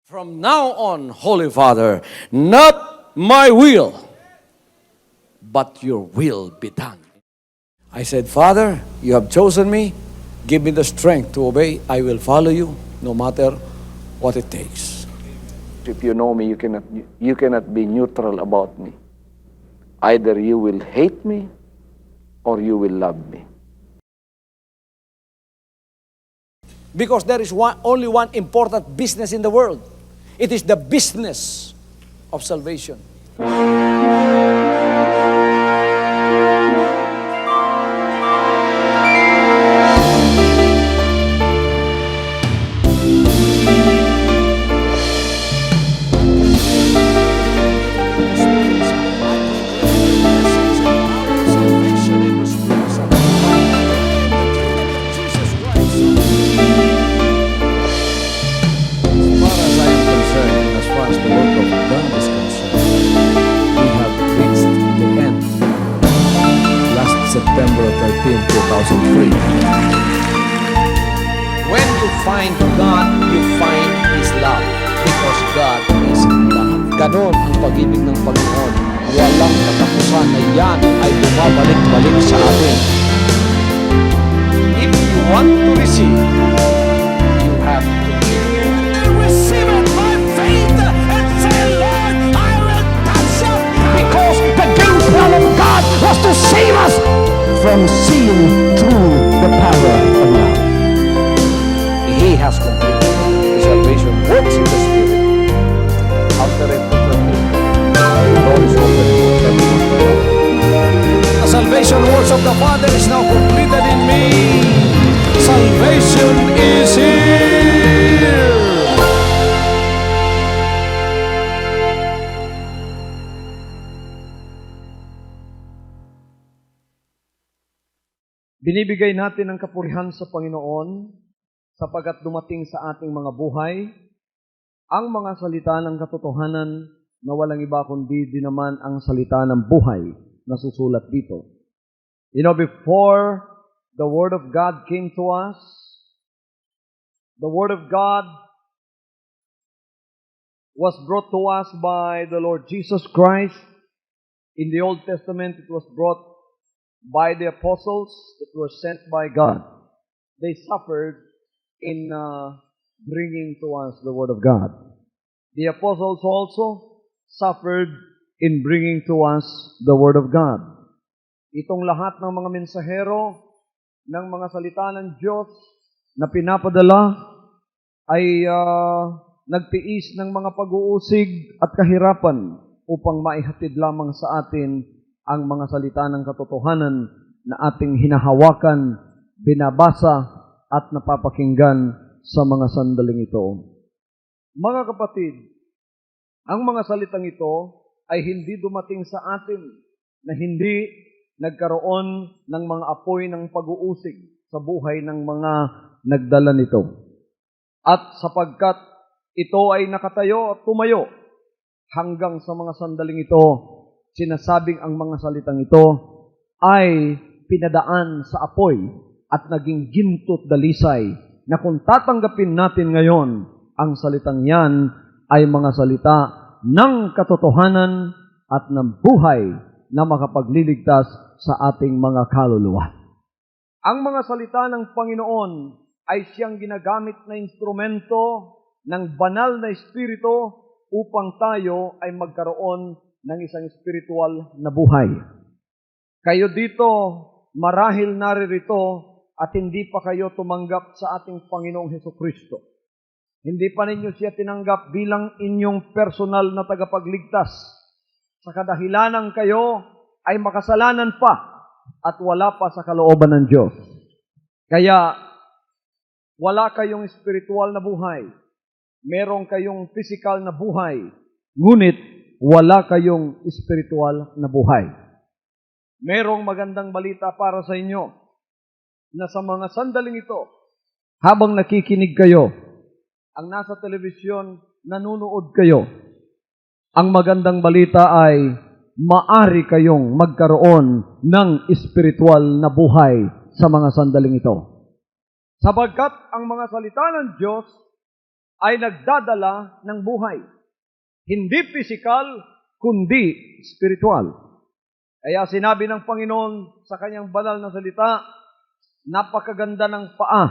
From now on, Holy Father, not my will, but your will be done. I said, Father, you have chosen me. Give me the strength to obey. I will follow you no matter what it takes. If you know me, you cannot be neutral about me. Either you will hate me or you will love me. Because there is only one important business in the world. It is the business of salvation. September 13, 2003. When you find God, you find His love. Because God is love. Ganon ang pag-ibig ng Panginoon. Walang katapusan na yan ay bumabalik-balik sa atin. If you want to receive, you have to give. Receive it by faith and say, Lord, I will touch it. Because the game plan of God was to save us from seeing through the power of love. He has completed the salvation works in the Spirit. After it, the Lord is open. The salvation works of the Father is now completed in me. Salvation is here. Binibigay natin ang kapurihan sa Panginoon sapagkat dumating sa ating mga buhay ang mga salita ng katotohanan na walang iba kundi din naman ang salita ng buhay na susulat dito. You know, before the Word of God came to us, the Word of God was brought to us by the Lord Jesus Christ. In the Old Testament, it was brought by the apostles that were sent by God. They suffered in bringing to us the Word of God. The apostles also suffered in bringing to us the Word of God. Itong lahat ng mga mensahero ng mga salita ng Diyos na pinapadala ay nagtiis ng mga pag-uusig at kahirapan upang maihatid lamang sa atin ang mga salita ng katotohanan na ating hinahawakan, binabasa, at napapakinggan sa mga sandaling ito. Mga kapatid, ang mga salitang ito ay hindi dumating sa atin na hindi nagkaroon ng mga apoy ng pag-uusig sa buhay ng mga nagdala nito. At sapagkat ito ay nakatayo at tumayo hanggang sa mga sandaling ito, sinasabing ang mga salitang ito ay pinadaan sa apoy at naging ginto't dalisay na kung tatanggapin natin ngayon, ang salitang yan ay mga salita ng katotohanan at ng buhay na makapagliligtas sa ating mga kaluluwa. Ang mga salita ng Panginoon ay siyang ginagamit na instrumento ng banal na espiritu upang tayo ay magkaroon ng isang spiritual na buhay. Kayo dito, marahil naririto at hindi pa kayo tumanggap sa ating Panginoong Hesukristo. Hindi pa ninyo siya tinanggap bilang inyong personal na tagapagligtas. Sa kadahilanan kayo ay makasalanan pa at wala pa sa kalooban ng Diyos. Kaya, wala kayong spiritual na buhay. Meron kayong physical na buhay. Ngunit, wala kayong spiritual na buhay. Merong magandang balita para sa inyo na sa mga sandaling ito, habang nakikinig kayo, ang nasa telebisyon, nanunood kayo, ang magandang balita ay maari kayong magkaroon ng spiritual na buhay sa mga sandaling ito. Sapagkat ang mga salita ng Diyos ay nagdadala ng buhay. Hindi physical, kundi spiritual. Kaya sinabi ng Panginoon sa kanyang banal na salita, napakaganda ng paa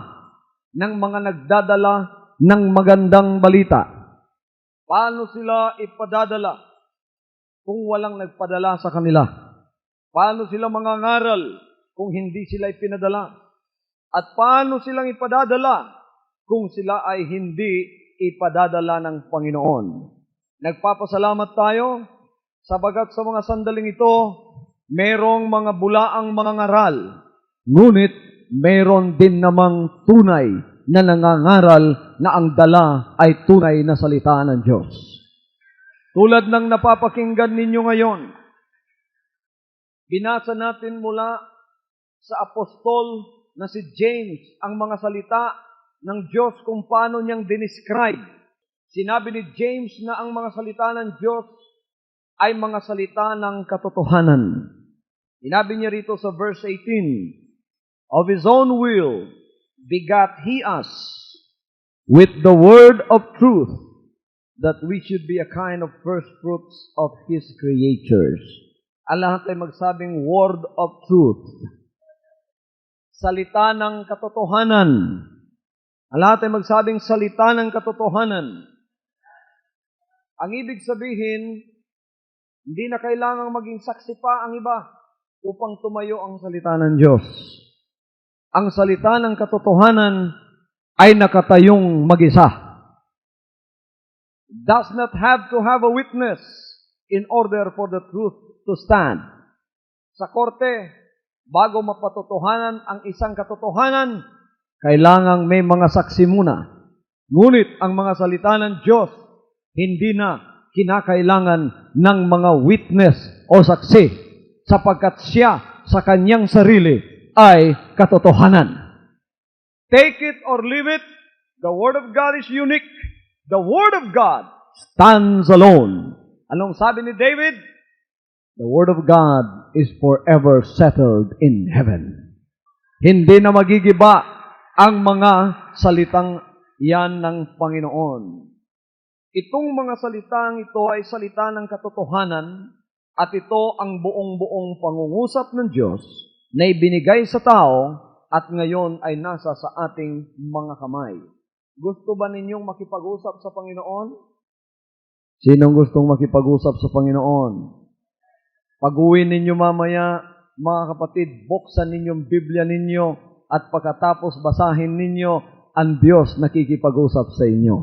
ng mga nagdadala ng magandang balita. Paano sila ipadadala kung walang nagpadala sa kanila? Paano sila mangangaral kung hindi sila ipinadala? At paano silang ipadadala kung sila ay hindi ipadadala ng Panginoon? Nagpapasalamat tayo sabagat sa mga sandaling ito, merong mga bulaang mga ngaral, ngunit meron din namang tunay na nangangaral na ang dala ay tunay na salita ng Diyos. Tulad ng napapakinggan ninyo ngayon, binasa natin mula sa apostol na si James ang mga salita ng Diyos kung paano niyang dinescribe. Sinabi ni James na ang mga salita ng Diyos ay mga salita ng katotohanan. Sinabi niya rito sa verse 18, of His own will begat He us with the word of truth, that we should be a kind of first fruits of His creatures. Ang lahat ay magsabing word of truth. Salita ng katotohanan. Ang lahat ay magsabing salita ng katotohanan. Ang ibig sabihin, hindi na kailangang maging saksi pa ang iba upang tumayo ang salita ng Diyos. Ang salita ng katotohanan ay nakatayong mag-isa. Does not have to have a witness in order for the truth to stand. Sa korte, bago mapatotohanan ang isang katotohanan, kailangang may mga saksi muna. Ngunit ang mga salita ng Diyos, hindi na kinakailangan ng mga witness o saksi sapagkat siya sa kanyang sarili ay katotohanan. Take it or leave it, the Word of God is unique. The Word of God stands alone. Anong sabi ni David? The Word of God is forever settled in heaven. Hindi na magigiba ang mga salitang yan ng Panginoon. Itong mga salitang ito ay salita ng katotohanan at ito ang buong-buong pangungusap ng Diyos na ibinigay sa tao at ngayon ay nasa sa ating mga kamay. Gusto ba ninyong makipag-usap sa Panginoon? Sinong gustong makipag-usap sa Panginoon? Pag-uwi ninyo mamaya, mga kapatid, buksan ninyong Biblia ninyo at pagkatapos basahin ninyo, ang Diyos nakikipag-usap sa inyo.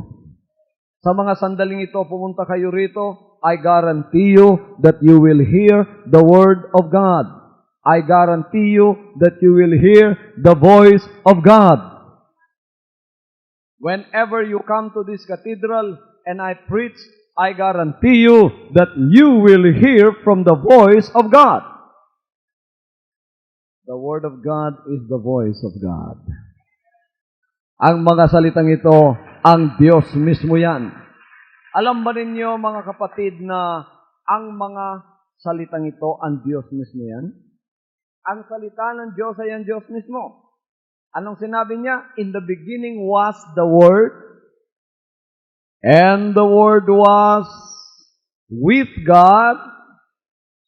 Sa mga sandaling ito, pumunta kayo rito, I guarantee you that you will hear the Word of God. I guarantee you that you will hear the voice of God. Whenever you come to this cathedral and I preach, I guarantee you that you will hear from the voice of God. The Word of God is the voice of God. Ang mga salitang ito, ang Diyos mismo yan. Alam ba ninyo, mga kapatid, na ang mga salitang ito, ang Diyos mismo yan? Ang salita ng Diyos ay ang Diyos mismo. Anong sinabi niya? In the beginning was the Word, and the Word was with God,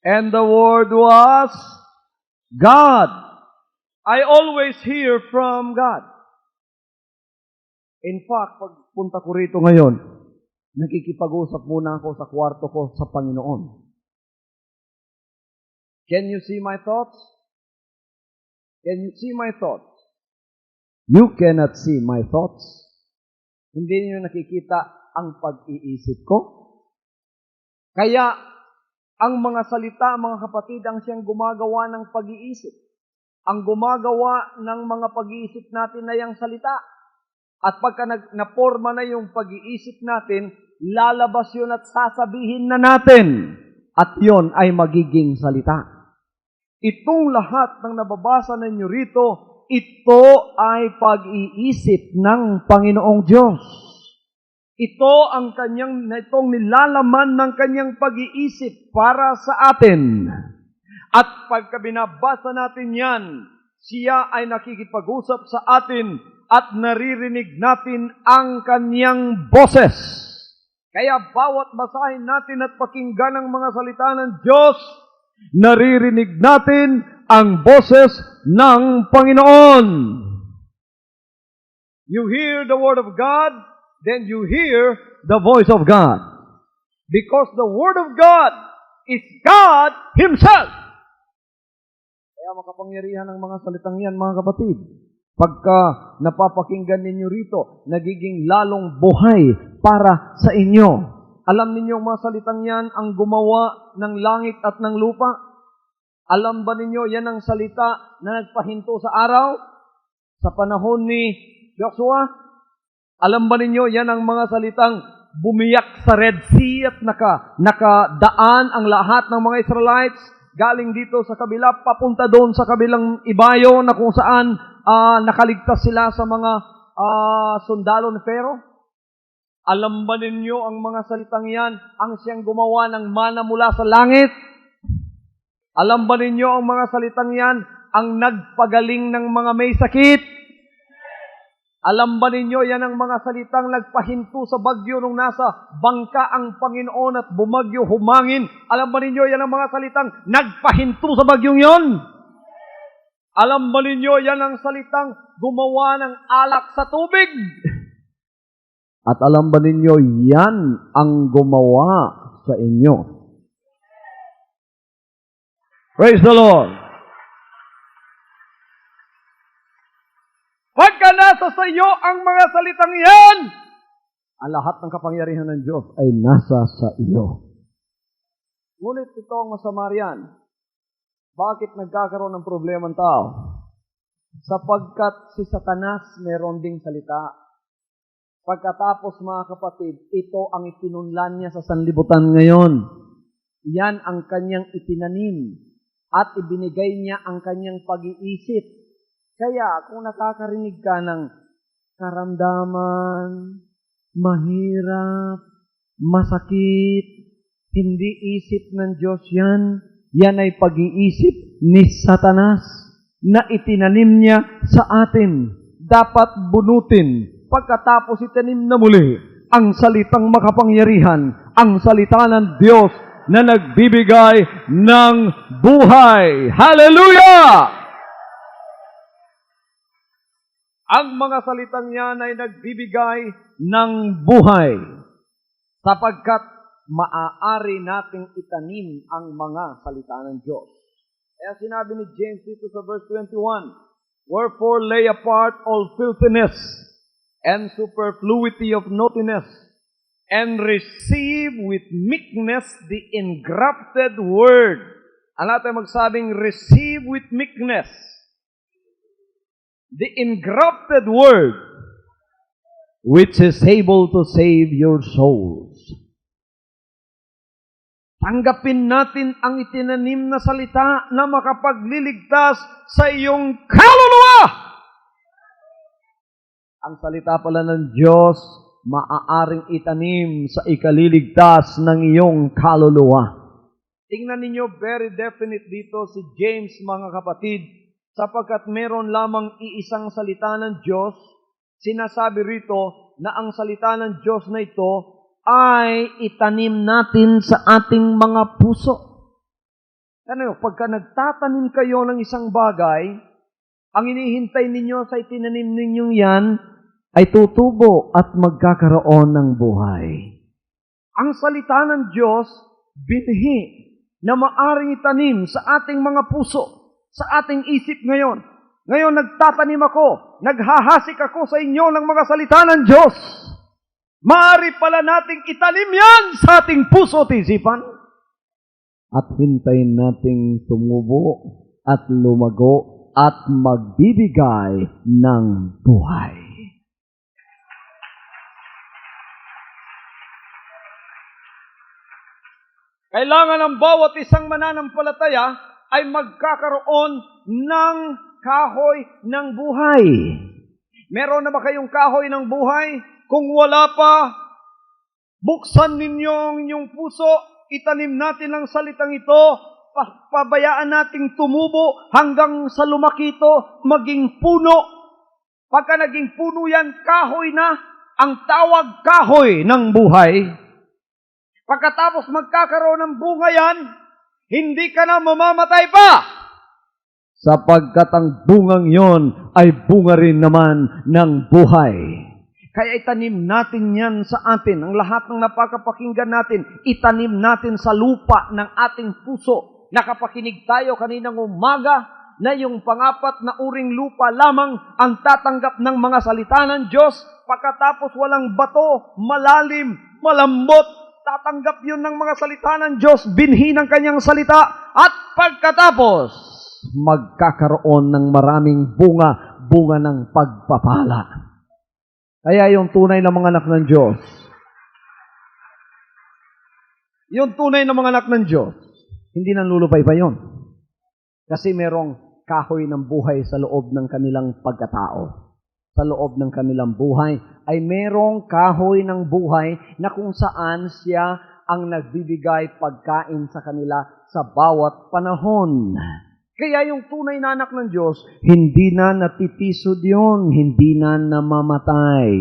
and the Word was God. I always hear from God. In fact, pagpunta ko rito ngayon, nakikipag-usap muna ako sa kwarto ko sa Panginoon. Can you see my thoughts? Can you see my thoughts? You cannot see my thoughts. Hindi niyo nakikita ang pag-iisip ko. Kaya, ang mga salita, mga kapatid, ang siyang gumagawa ng pag-iisip. Ang gumagawa ng mga pag-iisip natin ay ang salita. At pagka naporma na yung pag-iisip natin, lalabas yun at sasabihin na natin. At yon ay magiging salita. Itong lahat ng nababasa ninyo rito, ito ay pag-iisip ng Panginoong Diyos. Ito ang itong nilalaman ng kanyang pag-iisip para sa atin. At pagka binabasa natin yan, siya ay nakikipag-usap sa atin at naririnig natin ang kanyang boses. Kaya bawat basahin natin at pakinggan ang mga salita ng Diyos, naririnig natin ang boses ng Panginoon. You hear the Word of God, then you hear the voice of God. Because the Word of God is God Himself. Kaya makapangyarihan ang mga salitang yan, mga kapatid. Pagka napapakinggan ninyo rito, nagiging lalong buhay para sa inyo. Alam ninyo ang mga salitang yan ang gumawa ng langit at ng lupa? Alam ba ninyo yan ang salita na nagpahinto sa araw? Sa panahon ni Joshua? Alam ba ninyo yan ang mga salitang bumiyak sa Red Sea at nakadaan ang lahat ng mga Israelites galing dito sa kabila, papunta doon sa kabilang ibayo na kung saan nakaligtas sila sa mga sundalo ni Pharaoh? Alam ba ninyo ang mga salitang yan ang siyang gumawa ng mana mula sa langit? Alam ba ninyo ang mga salitang yan ang nagpagaling ng mga may sakit? Alam ba ninyo yan ang mga salitang nagpahinto sa bagyo nung nasa bangka ang Panginoon at bumagyo humangin? Alam ba ninyo yan ang mga salitang nagpahinto sa bagyong yon? Alam ba ninyo yan ang salitang gumawa ng alak sa tubig? At alam ba ninyo yan ang gumawa sa inyo? Praise the Lord! Pagka nasa sa iyo ang mga salitang yan, ang lahat ng kapangyarihan ng Diyos ay nasa sa iyo. Ngunit ito ang masama riyan. Bakit nagkakaroon ng problema ang tao? Sapagkat si Satanas meron ding salita. Pagkatapos mga kapatid, ito ang ipinunlan niya sa sanlibutan ngayon. Yan ang kanyang itinanim at ibinigay niya ang kanyang pag-iisip. Kaya kung nakakarinig ka ng karamdaman, mahirap, masakit, hindi isip ng Diyos yan. Yan ay pag-iisip ni Satanas na itinanim niya sa atin. Dapat bunutin pagkatapos itanim na muli ang salitang makapangyarihan, ang salita ng Diyos na nagbibigay ng buhay. Hallelujah! Ang mga salitang yan ay nagbibigay ng buhay sapagkat maaari nating itanim ang mga salita ng Diyos. Kaya sinabi ni James dito sa verse 21, wherefore lay apart all filthiness and superfluity of naughtiness, and receive with meekness the engrafted word. Ano natin magsabing receive with meekness? The engrafted word, which is able to save your souls. Tanggapin natin ang itinanim na salita na makapagliligtas sa iyong kaluluwa. Ang salita pala ng Diyos, maaaring itanim sa ikaliligtas ng iyong kaluluwa. Tingnan ninyo, very definite dito si James, mga kapatid, sapagkat meron lamang iisang salita ng Diyos, sinasabi rito na ang salita ng Diyos na ito ay itanim natin sa ating mga puso. Ano, pagka nagtatanim kayo ng isang bagay, ang inihintay ninyo sa itinanim ninyong yan ay tutubo at magkakaroon ng buhay. Ang salita ng Diyos, binhi na maaring itanim sa ating mga puso, sa ating isip ngayon. Ngayon, nagtatanim ako, naghahasik ako sa inyo ng mga salita ng Diyos. Maaari pala nating itanim yan sa ating puso at isipan. At hintayin nating tumubo at lumago at magbibigay ng buhay. Kailangan ng bawat isang mananampalataya ay magkakaroon ng kahoy ng buhay. Meron na ba kayong kahoy ng buhay? Kung wala pa, buksan ninyo ang inyong puso, itanim natin ang salitang ito, pabayaan nating tumubo hanggang sa lumaki ito, maging puno. Pagka naging puno yan, kahoy na, ang tawag kahoy ng buhay. Pagkatapos magkakaroon ng bunga yan, hindi ka na mamamatay pa. Sapagkat ang bungang yon ay bunga rin naman ng buhay. Kaya itanim natin yan sa atin. Ang lahat ng napakapakinggan natin, itanim natin sa lupa ng ating puso. Nakapakinig tayo kaninang umaga na yung pangapat na uring lupa lamang ang tatanggap ng mga salita ng Diyos. Pagkatapos walang bato, malalim, malambot, tatanggap yun ng mga salita ng Diyos, binhi ng kanyang salita. At pagkatapos, magkakaroon ng maraming bunga, bunga ng pagpapala. Kaya yung tunay na mga anak ng Diyos, hindi nanlulupay pa yun. Kasi merong kahoy ng buhay sa loob ng kanilang pagkatao. Sa loob ng kanilang buhay ay merong kahoy ng buhay na kung saan siya ang nagbibigay pagkain sa kanila sa bawat panahon. Kaya yung tunay na anak ng Diyos, hindi na natitisod yun, hindi na namamatay.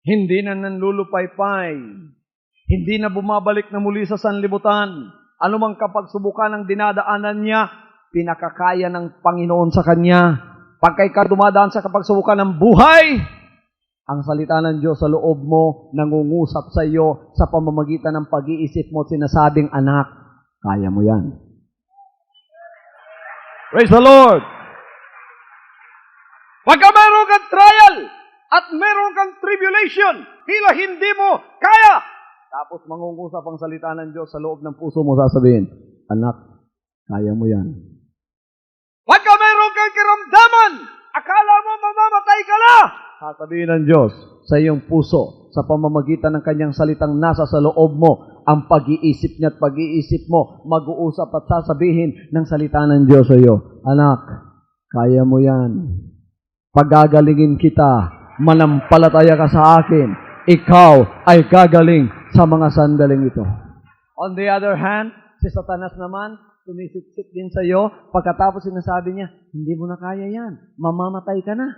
Hindi na nanlulupaypay. Hindi na bumabalik na muli sa sanlibutan. Anumang kapagsubukan ang dinadaanan niya, pinakakaya ng Panginoon sa kanya. Pagka ikaw dumadaan sa kapagsubukan ng buhay, ang salita ng Diyos sa loob mo, nangungusap sa iyo sa pamamagitan ng pag-iisip mo at sinasabing, anak, kaya mo yan. Praise the Lord! Pagka meron kang trial at meron kang tribulation, tila hindi mo kaya. Tapos mangungusap ang salita ng Diyos sa loob ng puso mo, sasabihin, anak, kaya mo yan. Pagka meron kang kiramdaman, akala mo mamamatay ka na, sasabihin ng Diyos sa iyong puso, sa pamamagitan ng kanyang salitang nasa sa loob mo, ang pag-iisip niya at pag-iisip mo, mag-uusap at sasabihin ng salita ng Diyos sa iyo, anak, kaya mo yan. Pagagalingin kita, manampalataya ka sa akin, ikaw ay gagaling sa mga sandaling ito. On the other hand, si Satanas naman, tumisip-sip din sa iyo, pagkatapos sinasabi niya, hindi mo na kaya yan, mamamatay ka na.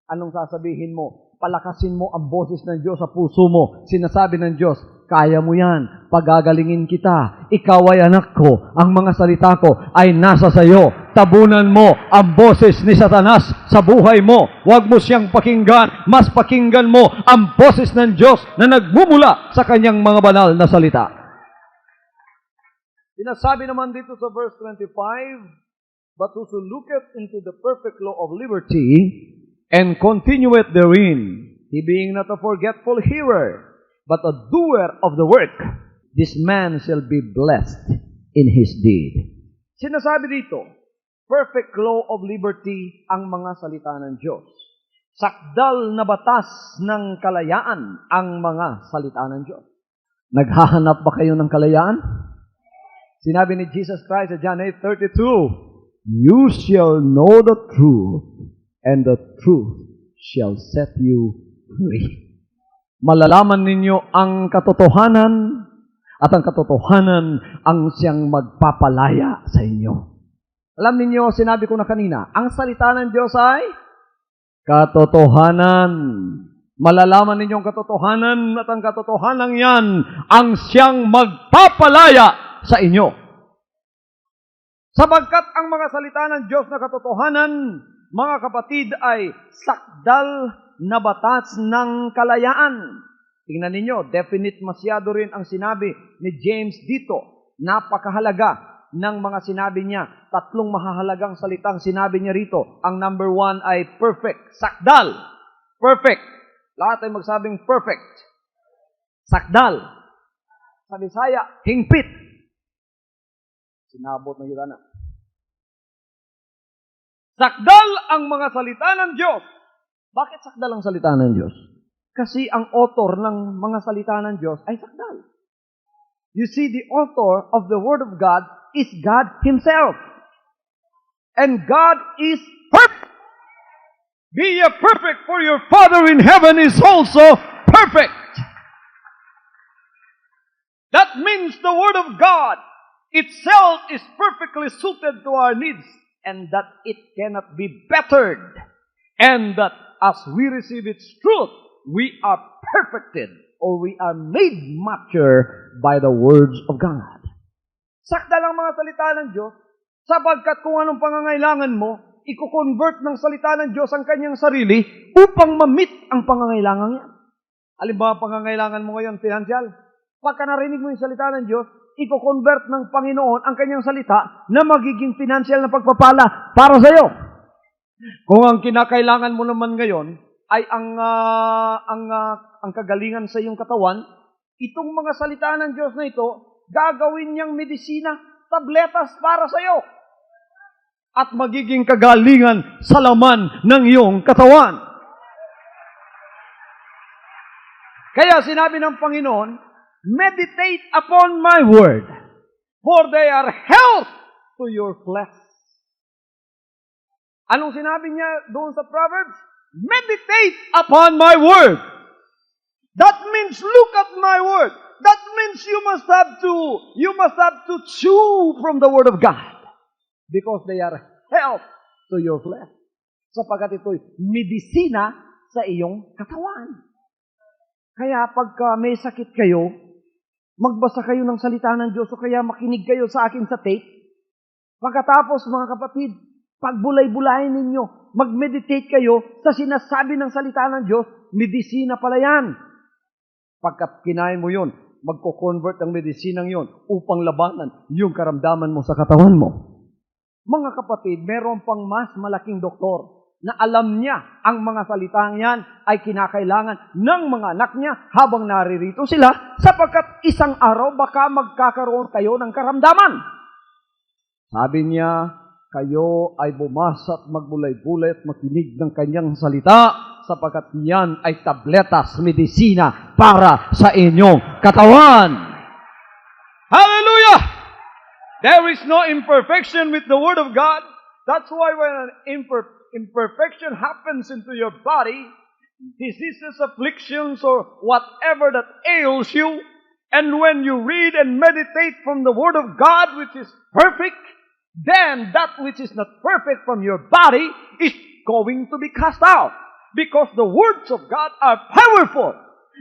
Anong sasabihin mo? Palakasin mo ang boses ng Diyos sa puso mo. Sinasabi ng Diyos, kaya mo yan, pagagalingin kita, ikaw ay anak ko, ang mga salita ko ay nasa sa iyo. Tabunan mo ang boses ni Satanas sa buhay mo. Huwag mo siyang pakinggan, mas pakinggan mo ang boses ng Diyos na nagmumula sa kanyang mga banal na salita. Sinasabi naman dito sa verse 25, but whoso looketh into the perfect law of liberty, and continueth therein, he being not a forgetful hearer, but a doer of the work, this man shall be blessed in his deed. Sinasabi dito, perfect law of liberty ang mga salita ng Diyos. Sakdal na batas ng kalayaan ang mga salita ng Diyos. Naghahanap ba kayo ng kalayaan? Sinabi ni Jesus Christ sa John 8:32, you shall know the truth, and the truth shall set you free. Malalaman ninyo ang katotohanan, at ang katotohanan ang siyang magpapalaya sa inyo. Alam ninyo, sinabi ko na kanina, ang salita ng Diyos ay katotohanan. Malalaman ninyo ang katotohanan, at ang katotohanan yan ang siyang magpapalaya sa inyo. Sapagkat ang mga salita ng Diyos na katotohanan, mga kapatid, ay sakdal na batas ng kalayaan. Tingnan ninyo, definite masyado rin ang sinabi ni James dito. Napakahalaga ng mga sinabi niya. 3 mahahalagang salitang sinabi niya rito. Ang number 1 ay perfect. Sakdal. Perfect. Lahat ay magsabing perfect. Sakdal. Sa Bisaya, hingpit. Sinabot na yun na. Sakdal ang mga salita ng Diyos. Bakit sakdal ang salita ng Diyos? Kasi ang author ng mga salita ng Diyos ay sakdal. You see, the author of the Word of God is God Himself. And God is perfect. Be ye perfect, for your Father in heaven is also perfect. That means the Word of God itself is perfectly suited to our needs, and that it cannot be bettered. And that as we receive its truth, we are perfected or we are made mature by the words of God. Sakda lang mga salita ng Diyos, sapagkat kung anong pangangailangan mo, i-convert ng salita ng Diyos ang kanyang sarili upang ma-meet ang pangangailangan niya. Halimbawa, pangangailangan mo ngayon, financial. Pagka narinig mo yung salita ng Diyos, i-convert ng Panginoon ang kanyang salita na magiging financial na pagpapala para sa iyo. Kung ang kinakailangan mo naman ngayon ay ang kagalingan sa iyong katawan, itong mga salita ng Diyos na ito, gagawin niyang medisina, tabletas para sa iyo. At magiging kagalingan sa laman ng iyong katawan. Kaya sinabi ng Panginoon, meditate upon my word, for they are health to your flesh. Anong sinabi niya doon sa Proverbs? Meditate upon my word. That means look at my word. That means you must have to chew from the word of God. Because they are health to your flesh. Sapagkat ito'y medisina sa iyong katawan. Kaya pagka may sakit kayo, magbasa kayo ng salita ng Diyos o kaya makinig kayo sa akin sa tape. Pagkatapos mga kapatid, pagbulay-bulayin ninyo, mag-meditate kayo sa sinasabi ng salita ng Diyos, medisina pala yan. Pagka kinain mo yun, magko-convert ang medisinang yun upang labanan yung karamdaman mo sa katawan mo. Mga kapatid, meron pang mas malaking doktor na alam niya ang mga salitang yan ay kinakailangan ng mga anak niya habang naririto sila sapagkat isang araw baka magkakaroon kayo ng karamdaman. Sabi niya, kayo ay bumasa at magbulay-bulay at makinig ng kanyang salita sapagkat yan ay tabletas, medisina para sa inyong katawan. Hallelujah! There is no imperfection with the Word of God. That's why when an imperfection happens into your body, diseases, afflictions, or whatever that ails you, and when you read and meditate from the Word of God, which is perfect, then that which is not perfect from your body is going to be cast out. Because the words of God are powerful.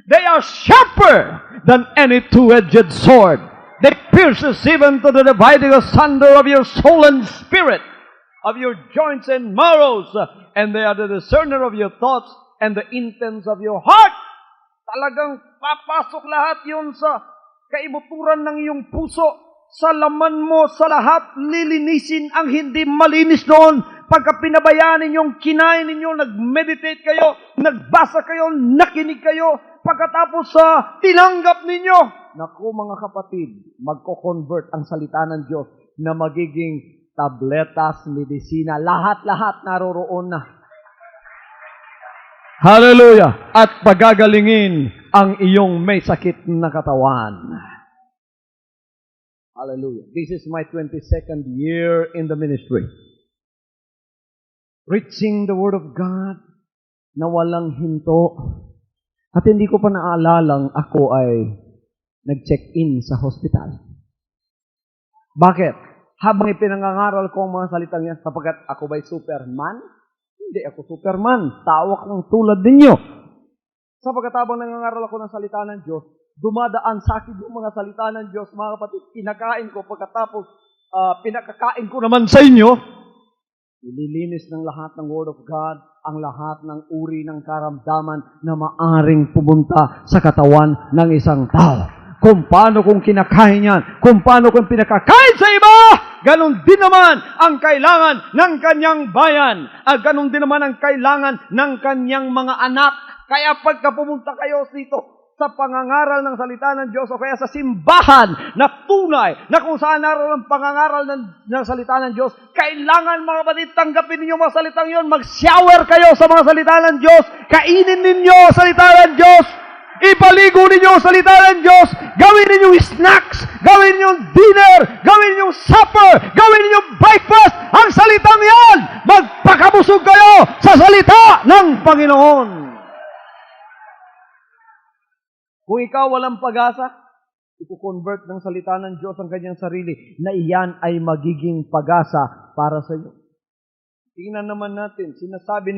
They are sharper than any two-edged sword. They pierces even to the dividing asunder of your soul and spirit, of your joints and marrows, and they are the discerner of your thoughts and the intents of your heart. Talagang papasok lahat yun sa kaibuturan ng iyong puso. Sa laman mo, sa lahat, lilinisin ang hindi malinis doon. Pagka pinabayaan ninyong kinain ninyo, nag-meditate kayo, nagbasa kayo, nakinig kayo, pagkatapos sa tinanggap ninyo. Naku mga kapatid, magko-convert ang salita ng Diyos na magiging tabletas, medisina, lahat-lahat naroroon na. Hallelujah! At pagagalingin ang iyong may sakit na katawan. Hallelujah. This is my 22nd year in the ministry. Preaching the Word of God na walang hinto. At hindi ko pa naalalang ako ay nag-check-in sa hospital. Bakit? Habang ipinangangaral ko ang mga salitang yan, sapagkat ako ba'y Superman? Hindi ako Superman. Tao akong tulad ninyo. Sapagkat habang nangangaral ako ng salita ng Diyos, dumadaan sa akin yung mga salita ng Diyos, mga kapatid, kinakain ko, pagkatapos pinakakain ko naman sa inyo, ililinis ng lahat ng Word of God, ang lahat ng uri ng karamdaman na maaring pumunta sa katawan ng isang tao. Kung paano kung kinakain yan, kung paano kung pinakakain sa iba, ganon din naman ang kailangan ng kanyang bayan, at ganon din naman ang kailangan ng kanyang mga anak. Kaya pagka pumunta kayo dito, sa pangangaral ng salita ng Diyos o kaya sa simbahan na tunay na kung saan naroon ang pangangaral ng salita ng Diyos, kailangan mga kapatid, tanggapin ninyo mga salitang yun, mag-shower kayo sa mga salita ng Diyos, kainin ninyo ang salita ng Diyos, ipaligo ninyo ang salita ng Diyos, gawin ninyo snacks, gawin ninyo dinner, gawin ninyo supper, gawin ninyo breakfast, ang salitang yan, magpakabusog kayo sa salita ng Panginoon. Kung ikaw walang pag-asa, i-convert ng salita ng Diyos ang kanyang sarili na iyan ay magiging pag-asa para sa iyo. Tingnan naman natin, sinasabi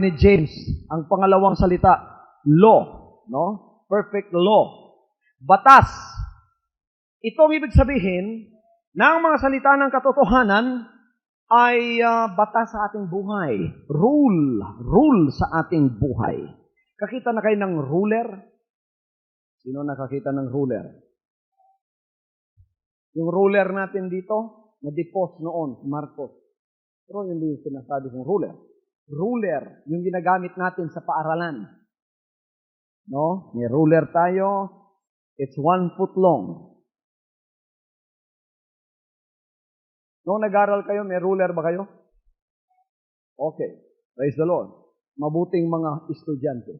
ni James, ang pangalawang salita, law, no? Perfect law. Batas. Ito ang ibig sabihin na ang mga salita ng katotohanan ay batas sa ating buhay. Rule sa ating buhay. Kakita na kayo ng ruler? Sino nakakita ng ruler? Yung ruler natin dito, na-depose noon, Marcos. Pero hindi yung sinasabi kong ruler. Ruler, yung ginagamit natin sa paaralan. No? May ruler tayo. It's 1 foot long. Noong nag-aral kayo, may ruler ba kayo? Okay. Praise the Lord. Mabuting mga estudyante.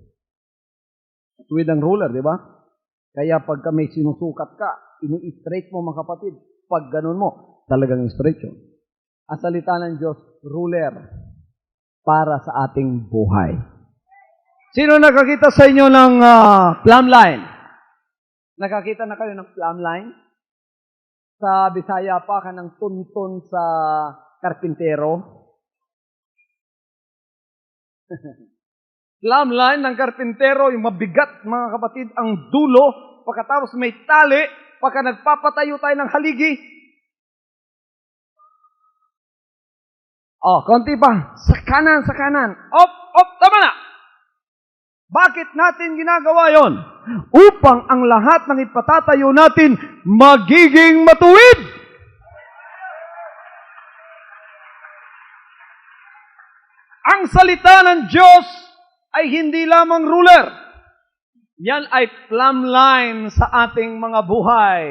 Tuwid ang ruler, di ba? Kaya pagka may sinusukat ka, ini-straight mo mga kapatid. Pag ganun mo, talagang straight yun. Ang salita ng Diyos, ruler para sa ating buhay. Sino nakakita sa inyo ng plumb line? Nakakita na kayo ng plumb line? Sa Bisaya pa ka ng tuntun sa karpintero. Plumb line ng karpintero, yung mabigat mga kapatid, ang dulo, pagkatapos may tali, pagka nagpapatayo tayo ng haligi. Oh, konti pa. Sa kanan. Op, tama na. Bakit natin ginagawa yon? Upang ang lahat ng ipatatayo natin magiging matuwid. Ang salita ng Diyos ay hindi lamang ruler. Yan ay plumb line sa ating mga buhay.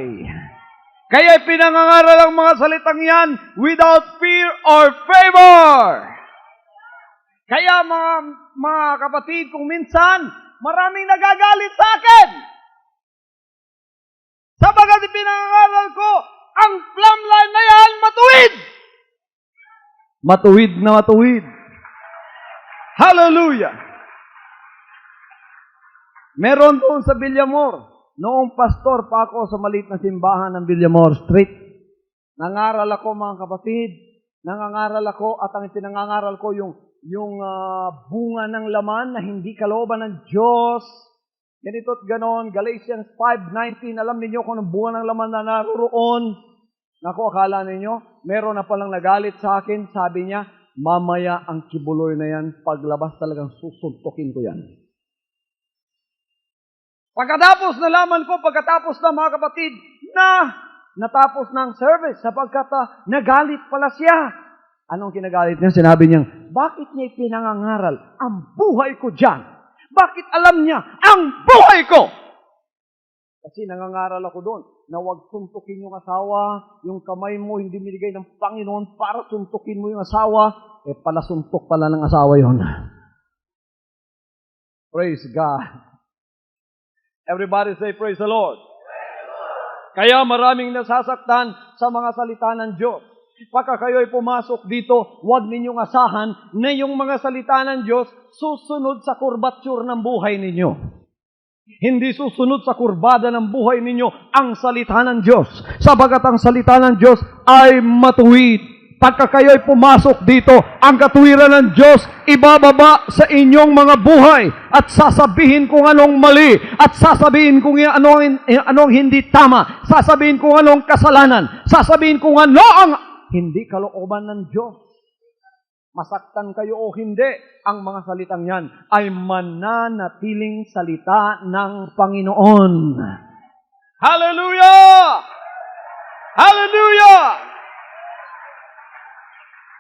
Kaya pinangangaral ang mga salitang yan without fear or favor. Kaya mga kapatid, kung minsan, maraming nagagalit sa akin. Sabagat pinangangaral ko, ang plumb line na yan, matuwid! Matuwid na matuwid. Hallelujah! Meron doon sa Villamor. Noong pastor pa ako sa maliit na simbahan ng Villamor Street, nangaral ako mga kapatid, nangangaral ako at ang pinangangaral ko yung bunga ng laman na hindi kalooban ng Diyos. Ganito at ganon, Galatians 5:19, alam niyo kung anong bunga ng laman na naroon. Naku, akala ninyo, meron na palang nagalit sa akin, sabi niya, mamaya ang kibuloy na yan, paglabas talagang susuntukin ko yan. Pagkatapos nalaman ko, pagkatapos na mga kapatid, na natapos ng service sapagkat nagalit pala siya. Anong kinagalit niya? Sinabi niya, bakit niya pinangangaral ang buhay ko dyan? Bakit alam niya ang buhay ko? Kasi nangangaral ako doon na huwag suntukin yung asawa, yung kamay mo hindi binigay ng Panginoon para suntukin mo yung asawa, pala suntok pala ng asawa yon. Praise God. Everybody say, praise the Lord. Kaya maraming nasasaktan sa mga salita ng Diyos. Pagka kayo'y pumasok dito, huwag ninyong asahan na yung mga salita ng Diyos susunod sa kurbatsure ng buhay ninyo. Hindi susunod sa kurbada ng buhay ninyo ang salita ng Diyos. Sabagat ang salita ng Diyos ay matuwid. Pagka kayo'y pumasok dito, ang katuwiran ng Diyos ibababa sa inyong mga buhay at sasabihin kung anong mali at sasabihin kung anong hindi tama, sasabihin kung anong kasalanan, sasabihin kung ano ang hindi kalooban ng Diyos. Masaktan kayo o hindi, ang mga salitang yan ay mananatiling salita ng Panginoon. Hallelujah! Hallelujah!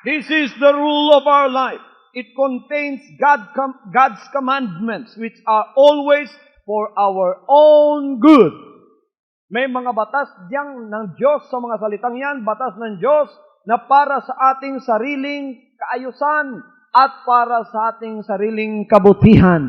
This is the rule of our life. It contains God's commandments, which are always for our own good. May mga batas diyang ng Diyos sa mga salitang yan, batas ng Diyos na para sa ating sariling kaayusan at para sa ating sariling kabutihan.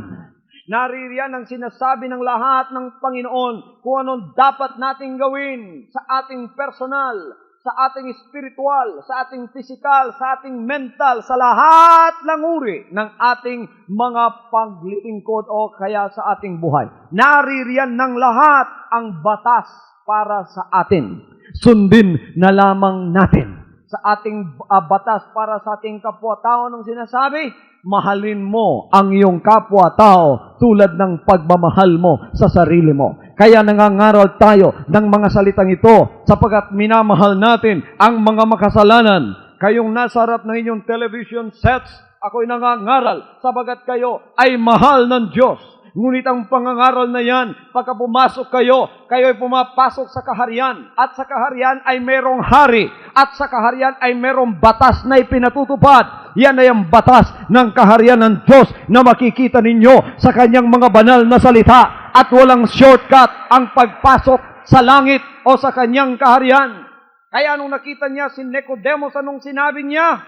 Naririyan ang sinasabi ng lahat ng Panginoon kung anong dapat nating gawin sa ating personal, sa ating spiritual, sa ating physical, sa ating mental, sa lahat ng uri ng ating mga paglilingkod o kaya sa ating buhay. Naririyan ng lahat ang batas para sa atin. Sundin na lamang natin. sa ating batas para sa ating kapwa-tao. Anong sinasabi? Mahalin mo ang iyong kapwa-tao tulad ng pagmamahal mo sa sarili mo. Kaya nangangaral tayo ng mga salitang ito sapagkat minamahal natin ang mga makasalanan. Kayong nasa harap ng inyong television sets, ako'y nangangaral sapagkat kayo ay mahal ng Diyos. Ngunit ang pangangaral na yan, pagka pumasok kayo ay pumapasok sa kaharian. At sa kaharian ay merong hari. At sa kaharian ay merong batas na ipinatutupad. Yan ay ang batas ng kaharian ng Diyos na makikita ninyo sa kanyang mga banal na salita. At walang shortcut ang pagpasok sa langit o sa kanyang kaharian. Kaya nung nakita niya si Nicodemus, anong sinabi niya?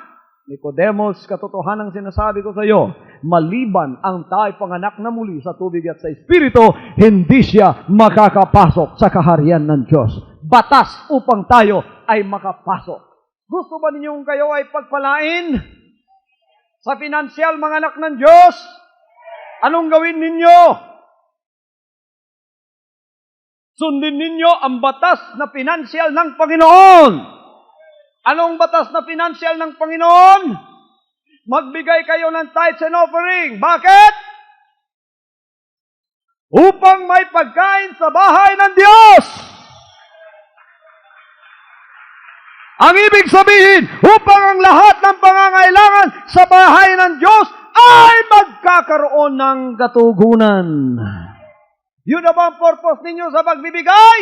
Nicodemus, katotohanan ang sinasabi ko sa iyo, maliban ang tayo panganak na muli sa tubig at sa Espiritu, hindi siya makakapasok sa kaharian ng Diyos. Batas upang tayo ay makapasok. Gusto ba ninyong kayo ay pagpalain sa pinansyal mga anak ng Diyos? Anong gawin ninyo? Sundin ninyo ang batas na pinansyal ng Panginoon. Anong batas na pinansyal ng Panginoon? Magbigay kayo ng tithes and offering. Bakit? Upang may pagkain sa bahay ng Diyos. Ang ibig sabihin, upang ang lahat ng pangangailangan sa bahay ng Diyos ay magkakaroon ng katugunan. Yun na ba ang purpose ninyo sa pagbibigay?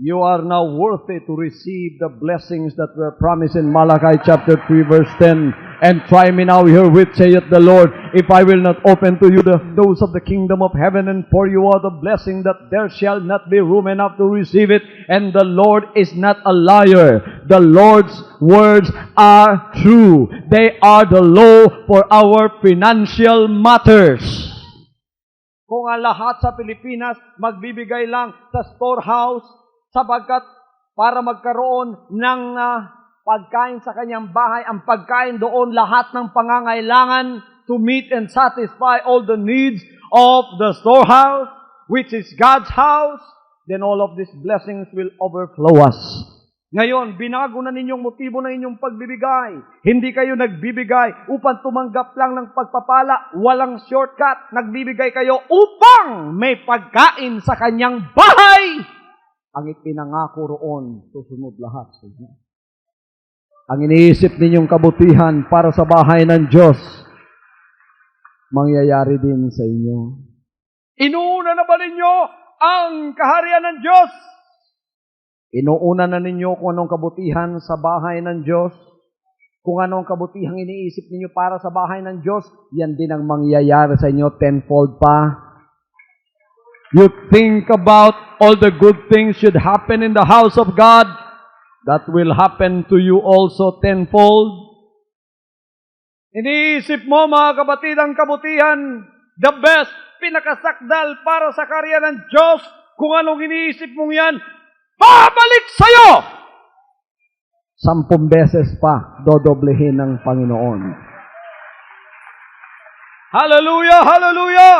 You are now worthy to receive the blessings that were promised in Malachi chapter 3 verse 10. And try me now herewith, saith the Lord, if I will not open to you the doors of the kingdom of heaven and pour you out the blessing, that there shall not be room enough to receive it. And the Lord is not a liar. The Lord's words are true. They are the law for our financial matters. Kung ang lahat sa Pilipinas magbibigay lang sa storehouse, sapagkat para magkaroon ng pagkain sa kanyang bahay, ang pagkain doon lahat ng pangangailangan to meet and satisfy all the needs of the storehouse, which is God's house, then all of these blessings will overflow us. Ngayon, binago na ninyong motibo ng inyong pagbibigay. Hindi kayo nagbibigay upang tumanggap lang ng pagpapala. Walang shortcut. Nagbibigay kayo upang may pagkain sa kanyang bahay. Ang ipinangako roon, susunod lahat sa inyo. Ang iniisip ninyong kabutihan para sa bahay ng Diyos, mangyayari din sa inyo. Inuuna na ba ninyo ang kaharian ng Diyos? Inuuna na ninyo kung anong kabutihan sa bahay ng Diyos? Kung anong kabutihang iniisip ninyo para sa bahay ng Diyos, yan din ang mangyayari sa inyo tenfold pa. You think about all the good things should happen in the house of God, that will happen to you also tenfold. Iniisip mo, mga kapatid, ang kabutihan, the best, pinakasakdal para sa karya ng Diyos, kung anong iniisip mong yan, babalik sa'yo! 10 beses pa, dodoblehin ng Panginoon. Hallelujah! Hallelujah!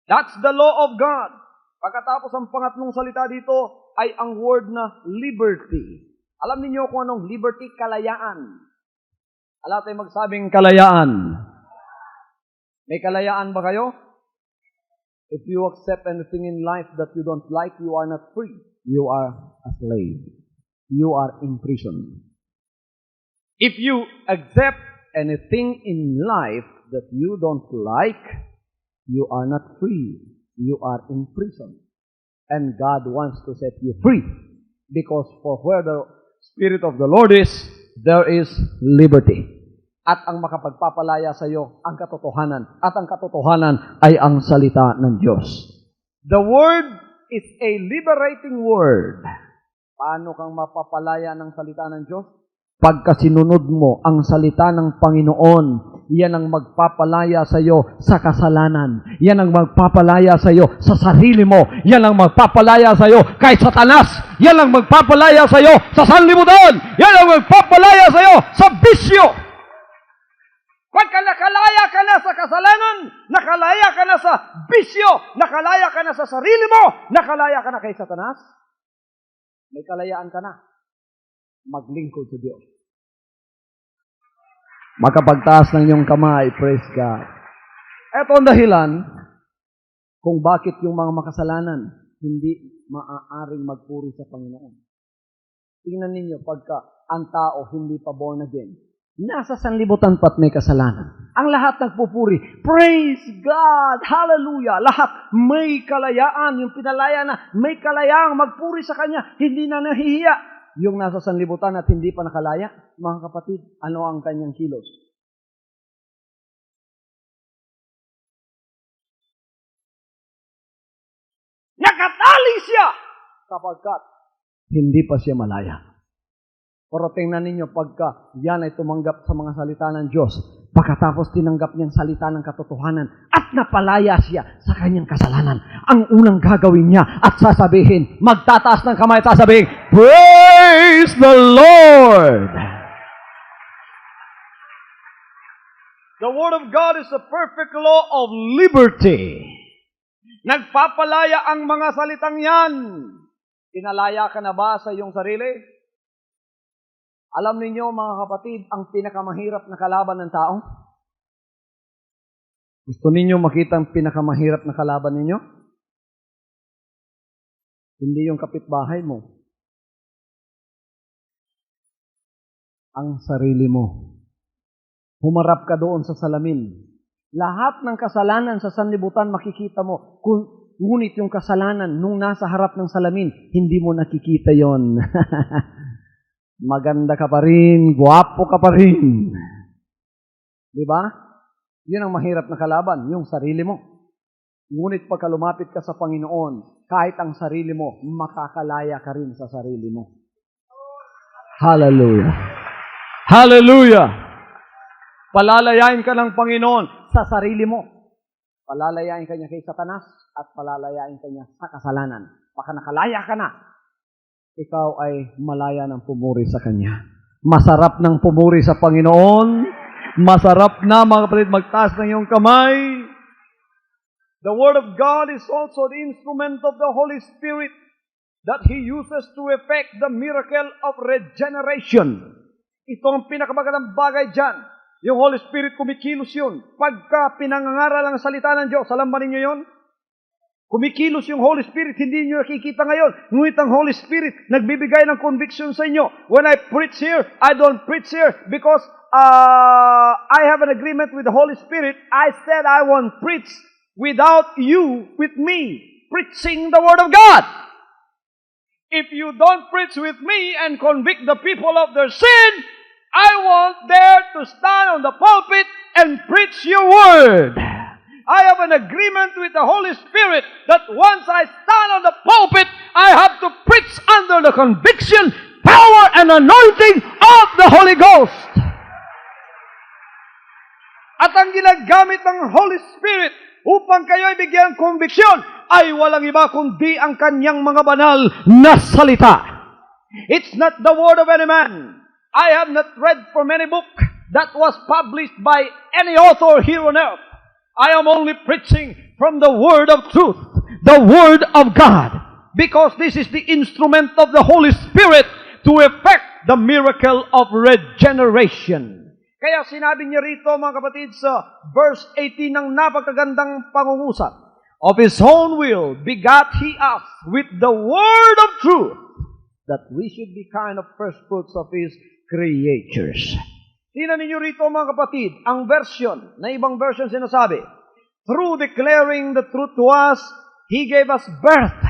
That's the law of God. Pagkatapos ang pangatlong salita dito ay ang word na liberty. Alam niyo kung anong liberty? Kalayaan. Alam tayo magsabing kalayaan. May kalayaan ba kayo? If you accept anything in life that you don't like, you are not free. You are a slave. You are in prison. If you accept anything in life that you don't like, you are not free. You are in prison. And God wants to set you free. Because for where the Spirit of the Lord is, there is liberty. At ang makapagpapalaya sa iyo, ang katotohanan. At ang katotohanan ay ang salita ng Diyos. The Word is a liberating word. Paano kang mapapalaya ng salita ng Diyos? Pagka sinunod mo ang salita ng Panginoon, yan ang magpapalaya sa iyo sa kasalanan. Yan ang magpapalaya sa iyo sa sarili mo. Yan ang magpapalaya sa iyo kay Satanas. Yan ang magpapalaya sa iyo sa sanlibutan. Yan ang magpapalaya sa iyo sa bisyo. Pagka nakalaya ka na sa kasalanan, nakalaya ka na sa bisyo, nakalaya ka na sa sarili mo, nakalaya ka na kay Satanas, may kalayaan ka na. maglingkod sa Diyos. Makapagtaas ng iyong kamay, praise God. Ito ang dahilan kung bakit yung mga makasalanan hindi maaaring magpuri sa Panginoon. Tingnan ninyo, pagka ang tao hindi pa born again, nasa sanlibutan pa't may kasalanan. Ang lahat nagpupuri, praise God, hallelujah, lahat may kalayaan, yung pinalaya na may kalayaang magpuri sa Kanya, hindi na nahihiya. Yung nasa sanlibutan at hindi pa nakalaya, mga kapatid, ano ang kanyang kilos? Nakatali siya! Sapagkat hindi pa siya malaya. Pero tingnan ninyo, pagka yan ay tumanggap sa mga salita ng Diyos, pagkatapos tinanggap niyang salita ng katotohanan at napalaya siya sa kanyang kasalanan, ang unang gagawin niya at sasabihin, magtataas ng kamay at sasabihin, praise the Lord! The Word of God is a perfect law of liberty. Nagpapalaya ang mga salitang yan. Pinalaya ka na ba sa iyong sarili? Alam ninyo, mga kapatid, ang pinakamahirap na kalaban ng tao? Gusto ninyo makita ang pinakamahirap na kalaban ninyo? Hindi yung kapitbahay mo. Ang sarili mo. Humarap ka doon sa salamin. Lahat ng kasalanan sa sanlibutan makikita mo. Ngunit yung kasalanan nung nasa harap ng salamin, hindi mo nakikita yon. Maganda ka pa rin, guwapo ka pa rin. Di ba? Yun ang mahirap na kalaban, yung sarili mo. Ngunit pagka lumapit ka sa Panginoon, kahit ang sarili mo, makakalaya ka rin sa sarili mo. Hallelujah! Hallelujah! Palalayain ka ng Panginoon sa sarili mo. Palalayain ka niya kay Satanas at palalayain ka niya sa kasalanan. Baka nakalaya ka na, ikaw ay malaya ng pumuri sa Kanya. Masarap ng pumuri sa Panginoon. Masarap na, mga kapatid, magtaas ng iyong kamay. The Word of God is also the instrument of the Holy Spirit that He uses to effect the miracle of regeneration. Ito ang pinakamagandang bagay dyan. Yung Holy Spirit, kumikilos yun. Pagka pinangangaral ang salita ng Diyos, alam ba ninyo yun? Kumikilos yung Holy Spirit, hindi nyo nakikita ngayon. Ngunit ang Holy Spirit, nagbibigay ng conviction sa inyo. When I preach here, I don't preach here because I have an agreement with the Holy Spirit. I said I won't preach without you with me preaching the Word of God. If you don't preach with me and convict the people of their sin, I won't dare to stand on the pulpit and preach your Word. I have an agreement with the Holy Spirit that once I stand on the pulpit, I have to preach under the conviction, power, and anointing of the Holy Ghost. At ang ginagamit ng Holy Spirit upang kayo ay bigyan ng konviksyon ay walang iba kundi ang kanyang mga banal na salita. It's not the word of any man. I have not read from any book that was published by any author here on earth. I am only preaching from the Word of truth, the Word of God, because this is the instrument of the Holy Spirit to effect the miracle of regeneration. Kaya sinabi niya rito, mga kapatid, sa verse 18 ng napakagandang pangungusap, of His own will begat He us with the Word of truth, that we should be kind of first fruits of His creatures. Tingnan ninyo rito, mga kapatid, ang version, na ibang version sinasabi, through declaring the truth to us, He gave us birth.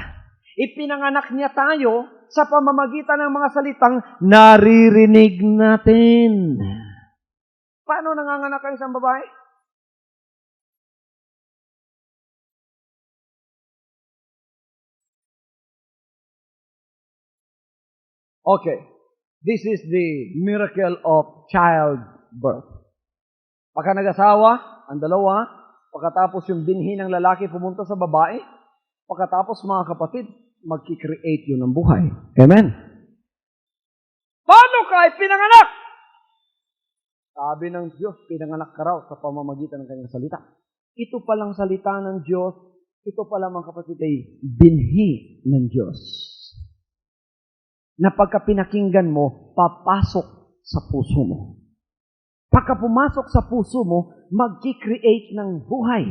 Ipinanganak niya tayo sa pamamagitan ng mga salitang naririnig natin. Paano nanganganak ang isang babae? Okay. This is the miracle of childbirth. Pagka nag-asawa, ang dalawa, pagkatapos yung binhi ng lalaki pumunta sa babae, pagkatapos mga kapatid, magki-create yun ng buhay. Amen? Paano ka pinanganak? Sabi ng Diyos, pinanganak ka raw sa pamamagitan ng kanyang salita. Ito palang salita ng Diyos, ito pala mga kapatid ay binhi ng Diyos. na pagka pinakinggan mo, papasok sa puso mo. Pagka pumasok sa puso mo, mag-create ng buhay.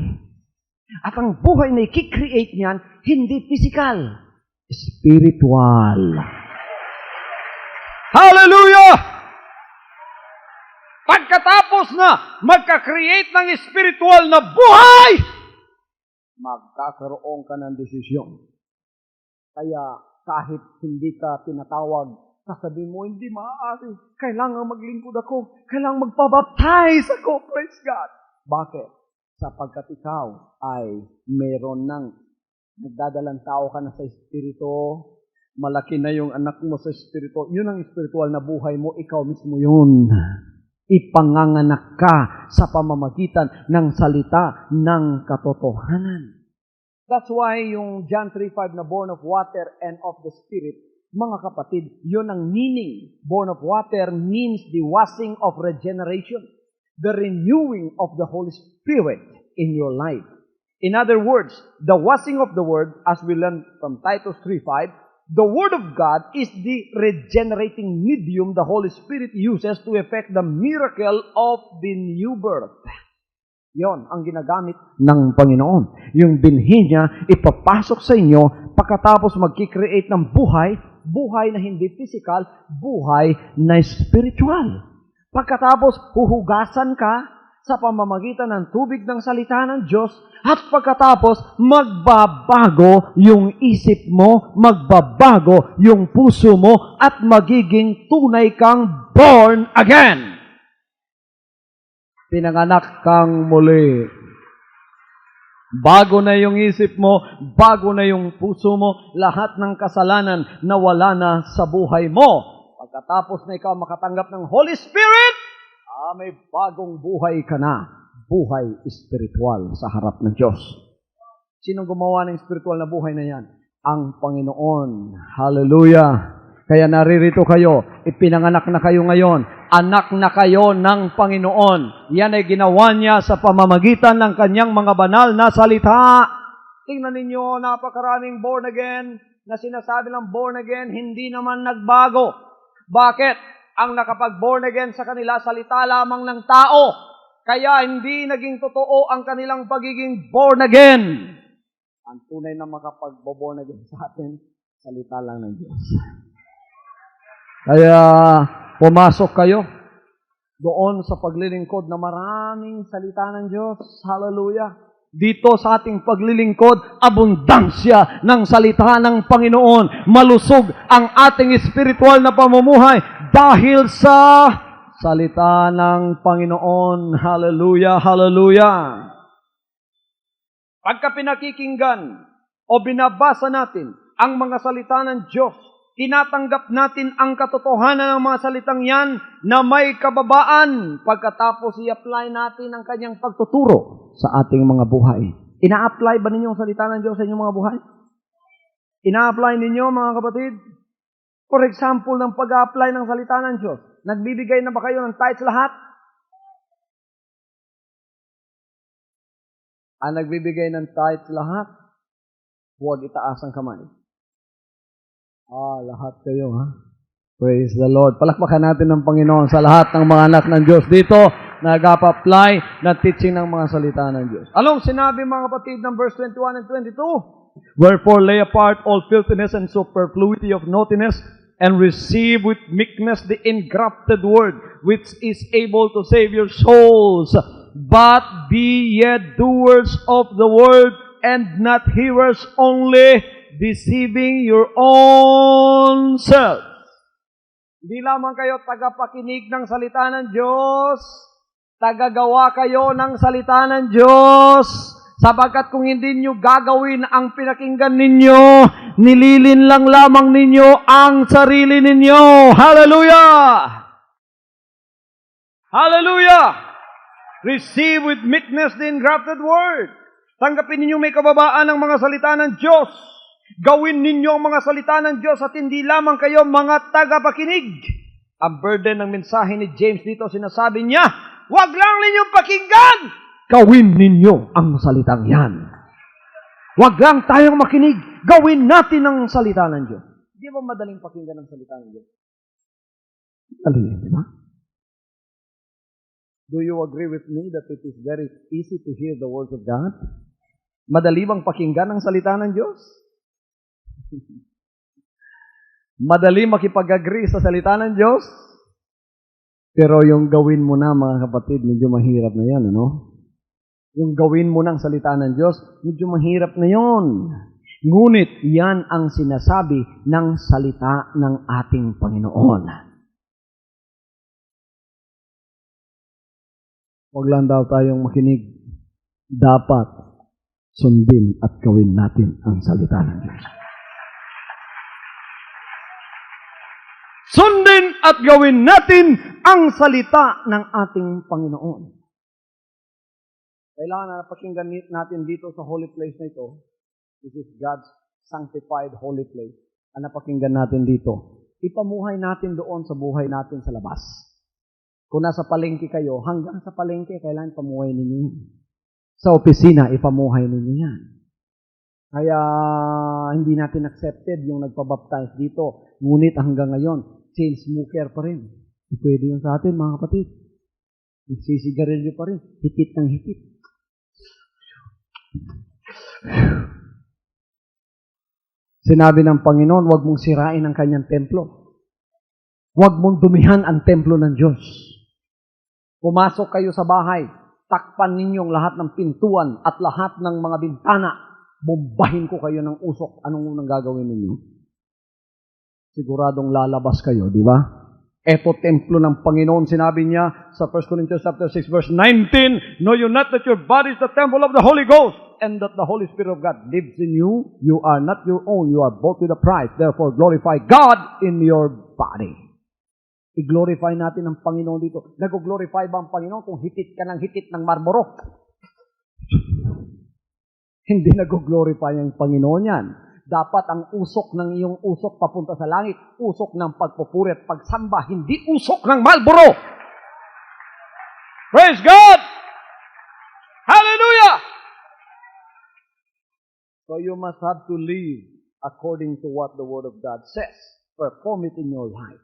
At ang buhay na i-create niyan, hindi physical, spiritual. Hallelujah! Pagkatapos na magka-create ng spiritual na buhay, magkakaroon ka ng desisyon. Kaya kahit hindi ka tinatawag, sasabihin mo, hindi maaari. Kailangan maglingkod ako. Kailangan magpabaptize ako. Praise God. Bakit? Sapagkat ikaw ay meron ng nagdadalang tao ka na sa Espiritu. Malaki na yung anak mo sa Espiritu. Yun ang spiritual na buhay mo. Ikaw mismo yun. Ipanganganak ka sa pamamagitan ng salita ng katotohanan. That's why yung John 3:5 na born of water and of the Spirit, mga kapatid, yun ang meaning. Born of water means the washing of regeneration, the renewing of the Holy Spirit in your life. In other words, the washing of the Word, as we learned from Titus 3:5, the Word of God is the regenerating medium the Holy Spirit uses to effect the miracle of the new birth. Yon ang ginagamit ng Panginoon. Yung binhi niya, ipapasok sa inyo, pagkatapos mag-create ng buhay, buhay na hindi physical, buhay na spiritual. Pagkatapos, huhugasan ka sa pamamagitan ng tubig ng salita ng Diyos, at pagkatapos, magbabago yung isip mo, magbabago yung puso mo, at magiging tunay kang born again. Pinanganak kang muli. Bago na yung isip mo, bago na yung puso mo, lahat ng kasalanan nawala na sa buhay mo. Pagkatapos na ikaw makatanggap ng Holy Spirit, may bagong buhay ka na. Buhay spiritual sa harap ng Diyos. Sinong gumawa ng spiritual na buhay na yan? Ang Panginoon. Hallelujah! Kaya naririto kayo, ipinanganak na kayo ngayon, anak na kayo ng Panginoon. Yan ay ginawa niya sa pamamagitan ng kanyang mga banal na salita. Tingnan ninyo, napakaraming born again na sinasabi ng born again, hindi naman nagbago. Bakit? Ang nakapag-born again sa kanila, salita lamang ng tao. Kaya hindi naging totoo ang kanilang pagiging born again. Ang tunay na makapag-born again sa atin, salita lang ng Diyos. Kaya pumasok kayo doon sa paglilingkod na maraming salita ng Diyos. Hallelujah. Dito sa ating paglilingkod, abundansya ng salita ng Panginoon. Malusog ang ating spiritual na pamumuhay dahil sa salita ng Panginoon. Hallelujah, hallelujah. Pagka pinakikinggan o binabasa natin ang mga salita ng Diyos, tinatanggap natin ang katotohanan ng mga salitang yan na may kababaan. Pagkatapos i-apply natin ang kanyang pagtuturo sa ating mga buhay. Ina-apply ba ninyo ang salita ng Diyos sa inyong mga buhay? Ina-apply ninyo, mga kapatid? For example, ng pag-apply ng salita ng Diyos, nagbibigay na ba kayo ng tithes lahat? Nagbibigay ng tithes lahat? Huwag itaas ang kamay. Lahat kayo, ha? Praise the Lord. Palakpakan natin ng Panginoon sa lahat ng mga anak ng Diyos dito nag-apply na teaching ng mga salita ng Diyos. Anong sinabi, mga kapatid, ng verse 21 and 22? Wherefore lay apart all filthiness and superfluity of naughtiness, and receive with meekness the engrafted word, which is able to save your souls. But be ye doers of the word, and not hearers only, deceiving your own self. Hindi lamang kayo tagapakinig ng salita ng Diyos, tagagawa kayo ng salita ng Diyos, sapagkat kung hindi nyo gagawin ang pinakinggan ninyo, nililin lang lamang ninyo ang sarili ninyo. Hallelujah! Hallelujah! Receive with meekness the engrafted word. Tanggapin ninyo may kababaan ng mga salita ng Diyos. Gawin ninyo ang mga salita ng Diyos at hindi lamang kayo mga tagapakinig. Ang burden ng mensahe ni James dito, sinasabi niya, huwag lang ninyong pakinggan! Gawin ninyo ang salitang yan. Huwag lang tayong makinig. Gawin natin ang salita ng Diyos. Di ba madaling pakinggan ang salita ng Diyos? Dali, di ba? Do you agree with me that it is very easy to hear the words of God? Madali bang pakinggan ang salita ng Diyos? Madali makipag-agree sa salita ng Diyos? Pero yung gawin mo na, mga kapatid, medyo mahirap na yan, ano? Yung gawin mo ng salita ng Diyos, medyo mahirap na yon. Ngunit yan ang sinasabi ng salita ng ating Panginoon. Huwag lang daw tayong makinig. Dapat sundin at gawin natin ang salita ng Diyos. Sundin at gawin natin ang salita ng ating Panginoon. Kailangan na pakinggan natin dito sa holy place na ito. This is God's sanctified holy place. Ang napakinggan natin dito. Ipamuhay natin doon sa buhay natin sa labas. Kung nasa palengke kayo, hanggang sa palengke, kailangan pamuhay ninyo. Sa opisina, ipamuhay ninyo yan. Kaya, hindi natin accepted yung nagpabaptize dito. Ngunit hanggang ngayon, chain smoker pa rin. Pwede yun sa atin, mga kapatid. Nagsisigarilyo pa rin. Hitit ng hitit. Sinabi ng Panginoon, huwag mong sirain ang kanyang templo. Huwag mong dumihan ang templo ng Diyos. Pumasok kayo sa bahay, takpan ninyong lahat ng pintuan at lahat ng mga bintana. Bombahin ko kayo ng usok. Anong unang gagawin ninyo? Siguradong lalabas kayo, di ba? Eto templo ng Panginoon, sinabi niya sa 1 Corinthians chapter 6 verse 19, know you not that your body is the temple of the Holy Ghost, and that the Holy Spirit of God lives in you? You are not your own, you are bought with a price. Therefore, glorify God in your body. I-glorify natin ang Panginoon dito. Nag-glorify ba ang Panginoon kung hitit ka ng hitit ng marmoro? Hindi nag-glorify ang Panginoon yan. Dapat ang usok ng iyong usok papunta sa langit, usok ng pagpupuri at pagsamba, hindi usok ng Marlboro. Praise God! Hallelujah! So you must have to live according to what the Word of God says. Perform it in your life.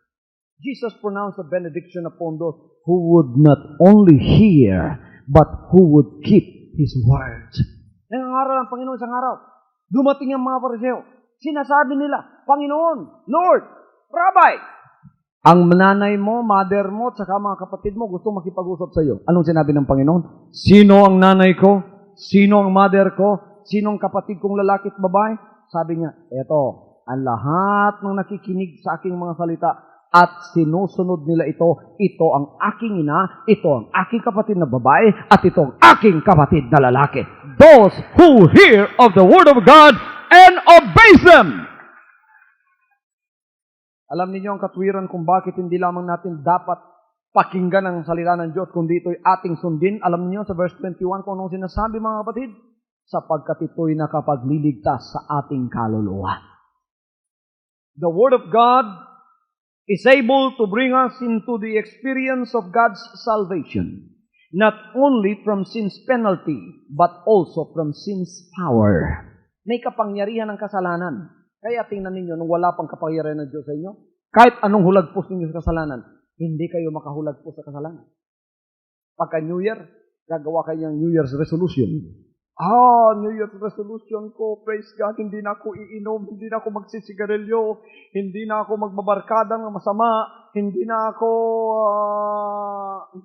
Jesus pronounced a benediction upon those who would not only hear, but who would keep His words. Ngayong araw ng Panginoon, isang araw, dumating ang mga Pariseo. Sinasabi nila, Panginoon, Lord, Rabbi, ang nanay mo, mother mo, at saka mga kapatid mo gusto makipag-usap sa iyo. Anong sinabi ng Panginoon? Sino ang nanay ko? Sino ang mother ko? Sino ang kapatid kong lalaki at babae? Sabi niya, eto, ang lahat ng nakikinig sa aking mga salita at sinusunod nila ito, ito ang aking ina, ito ang aking kapatid na babae, at ito ang aking kapatid na lalaki. Those who hear of the Word of God and obeys them. Alam niyo ang katwiran kung bakit hindi lamang natin dapat pakinggan ang salita ng Diyos, kundi ito'y ating sundin. Alam niyo sa verse 21 kung anong sinasabi, mga kapatid? Sapagkat ito'y nakapagliligtas sa ating kaluluwa. The Word of God is able to bring us into the experience of God's salvation, not only from sin's penalty, but also from sin's power. May kapangyarihan ng kasalanan. Kaya tingnan ninyo, nung wala pang kapangyarihan ng Diyos sa inyo, kahit anong hulagpos ninyo sa kasalanan, hindi kayo makahulagpos sa kasalanan. Pagka New Year, gagawa kayo ng New Year's resolution. New Year's resolution ko, praise God, hindi na ako iinom, hindi na ako magsisigarilyo, hindi na ako magbabarkada ng masama, hindi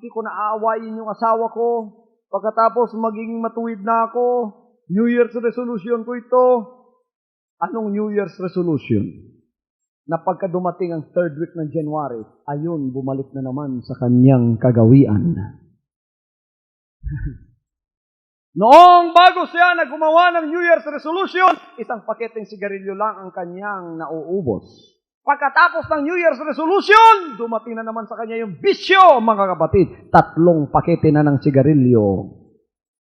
ko na aawayin yung asawa ko, pagkatapos maging matuwid na ako, New Year's resolution ko ito. Anong New Year's resolution? Na pagka dumating ang 3rd week ng January, ayun, bumalik na naman sa kanyang kagawian. Noong bago siya na gumawa ng New Year's resolution, isang paketeng sigarilyo lang ang kanyang nauubos. Pagkatapos ng New Year's resolution, dumating na naman sa kanya yung bisyo, mga kapatid. 3 pakete na ng sigarilyo.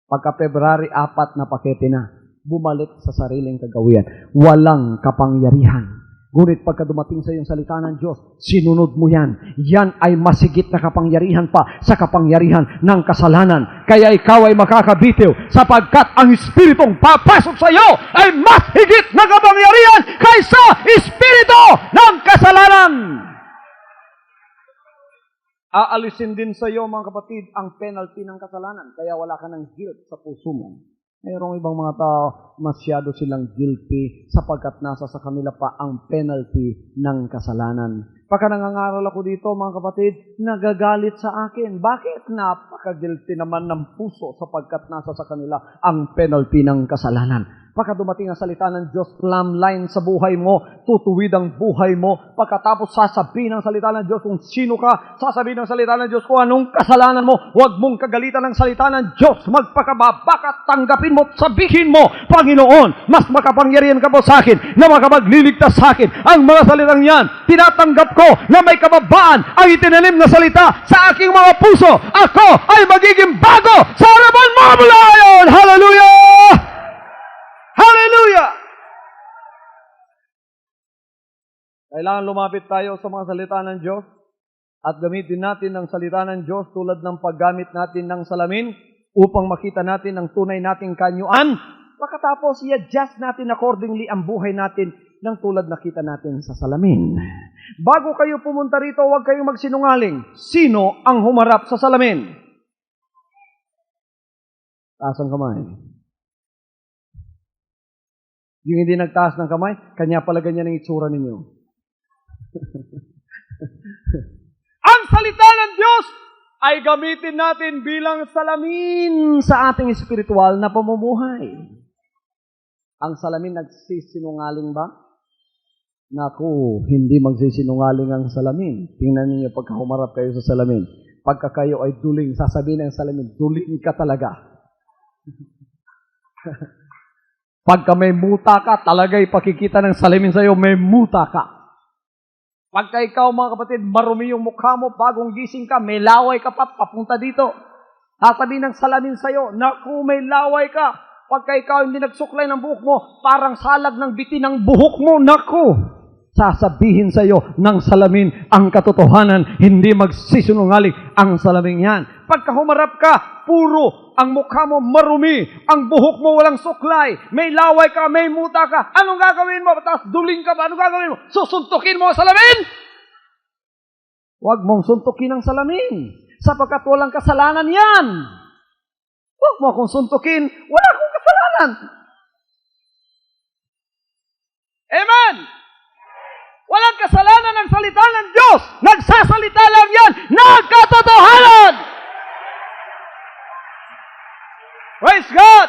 Pagka February 4 na pakete na, bumalik sa sariling kagawian. Walang kapangyarihan. Ngunit pagka dumating sa iyong salita ng Diyos, sinunod mo yan. Yan ay masigit na kapangyarihan pa sa kapangyarihan ng kasalanan. Kaya ikaw ay makakabitiw sapagkat ang Espiritong papasok sa iyo ay mas higit na kapangyarihan kaysa Espiritu Aalisin din sa iyo, mga kapatid, ang penalty ng kasalanan. Kaya wala ka ng guilt sa puso mo. Mayroong ibang mga tao, masyado silang guilty sapagkat nasa sa kanila pa ang penalty ng kasalanan. Pagka nangangaral ako dito, mga kapatid, nagagalit sa akin. Bakit? Napaka-guilty naman ng puso sapagkat nasa sa kanila ang penalty ng kasalanan. Pagka dumating ang salita ng Diyos, plumb line sa buhay mo, tutuwid ang buhay mo. Pagkatapos sasabihin ng salita ng Diyos kung sino ka, sasabihin ng salita ng Diyos kung anong kasalanan mo. Huwag mong kagalitan ng salita ng Diyos. Magpakababa ka, tanggapin mo, sabihin mo, Panginoon, mas makapangyarihan ka po sa akin na makapagliligtas sa akin. Ang mga salitang yan, tinatanggap ko na may kababaan ang itinanim na salita sa aking mga puso. Ako ay magiging bago sa harapan mo mula ngayon. Hallelujah! Hallelujah! Kailangan lumapit tayo sa mga salita ng Diyos at gamitin natin ang salita ng Diyos tulad ng paggamit natin ng salamin upang makita natin ang tunay nating kanyuan. Pagkatapos, i-adjust natin accordingly ang buhay natin ng tulad nakita natin sa salamin. Bago kayo pumunta rito, huwag kayong magsinungaling. Sino ang humarap sa salamin? Taas ang kamay. Yung hindi nagtaas ng kamay, kanya pala ganyan ang itsura ninyo. Ang salita ng Diyos ay gamitin natin bilang salamin sa ating espiritual na pamumuhay. Ang salamin nagsisinungaling ba? Naku, hindi magsisinungaling ang salamin. Tingnan niyo pagka humarap kayo sa salamin. Pagka kayo ay duling, sasabihin ng salamin, duling ka talaga. Pagka may muta ka, talaga'y pakikita ng salamin sa iyo, may muta ka. Pagka ikaw, mga kapatid, marumi yung mukha mo, bagong gising ka, may laway ka pa, papunta dito. Sasabihin ng salamin sa iyo, naku, may laway ka. Pagka ikaw hindi nagsuklay ng buhok mo, parang salag ng biti ng buhok mo, naku. Sasabihin sa iyo ng salamin ang katotohanan, hindi magsisinungaling ang salamin yan. Pagka humarap ka, puro ang mukha mo marumi, ang buhok mo walang suklay, may laway ka, may muta ka, anong gagawin mo? Tapos duling ka ba? Anong gagawin mo? Susuntukin mo ang salamin? Huwag mong suntukin ang salamin, sapagkat walang kasalanan yan. Huwag mo akong suntukin, wala akong kasalanan. Amen! Walang kasalanan ng salita ng Diyos. Nagsasalita lang yan ng katotohanan. Praise God!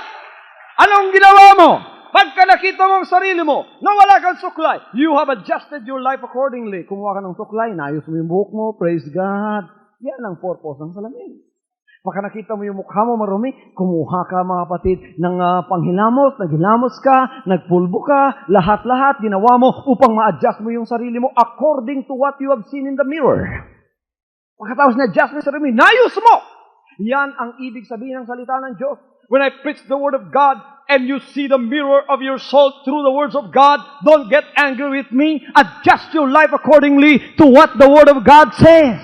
Anong ginawa mo? Pagka nakita mo ang sarili mo na wala kang suklay, you have adjusted your life accordingly. Kumuha ka ng suklay, naayos mo yung buhok mo, praise God. Yan ang purpose ng salamin. Pagka nakita mo yung mukha mo marumi, kumuha ka, mga kapatid, ng panghilamos, naghilamos ka, nagpulbo ka, lahat-lahat ginawa mo upang ma-adjust mo yung sarili mo according to what you have seen in the mirror. Pagkatapos na-adjust mo yung sarili mo, nayos mo! Yan ang ibig sabihin ng salita ng Diyos. When I preach the Word of God and you see the mirror of your soul through the words of God, don't get angry with me. Adjust your life accordingly to what the Word of God says.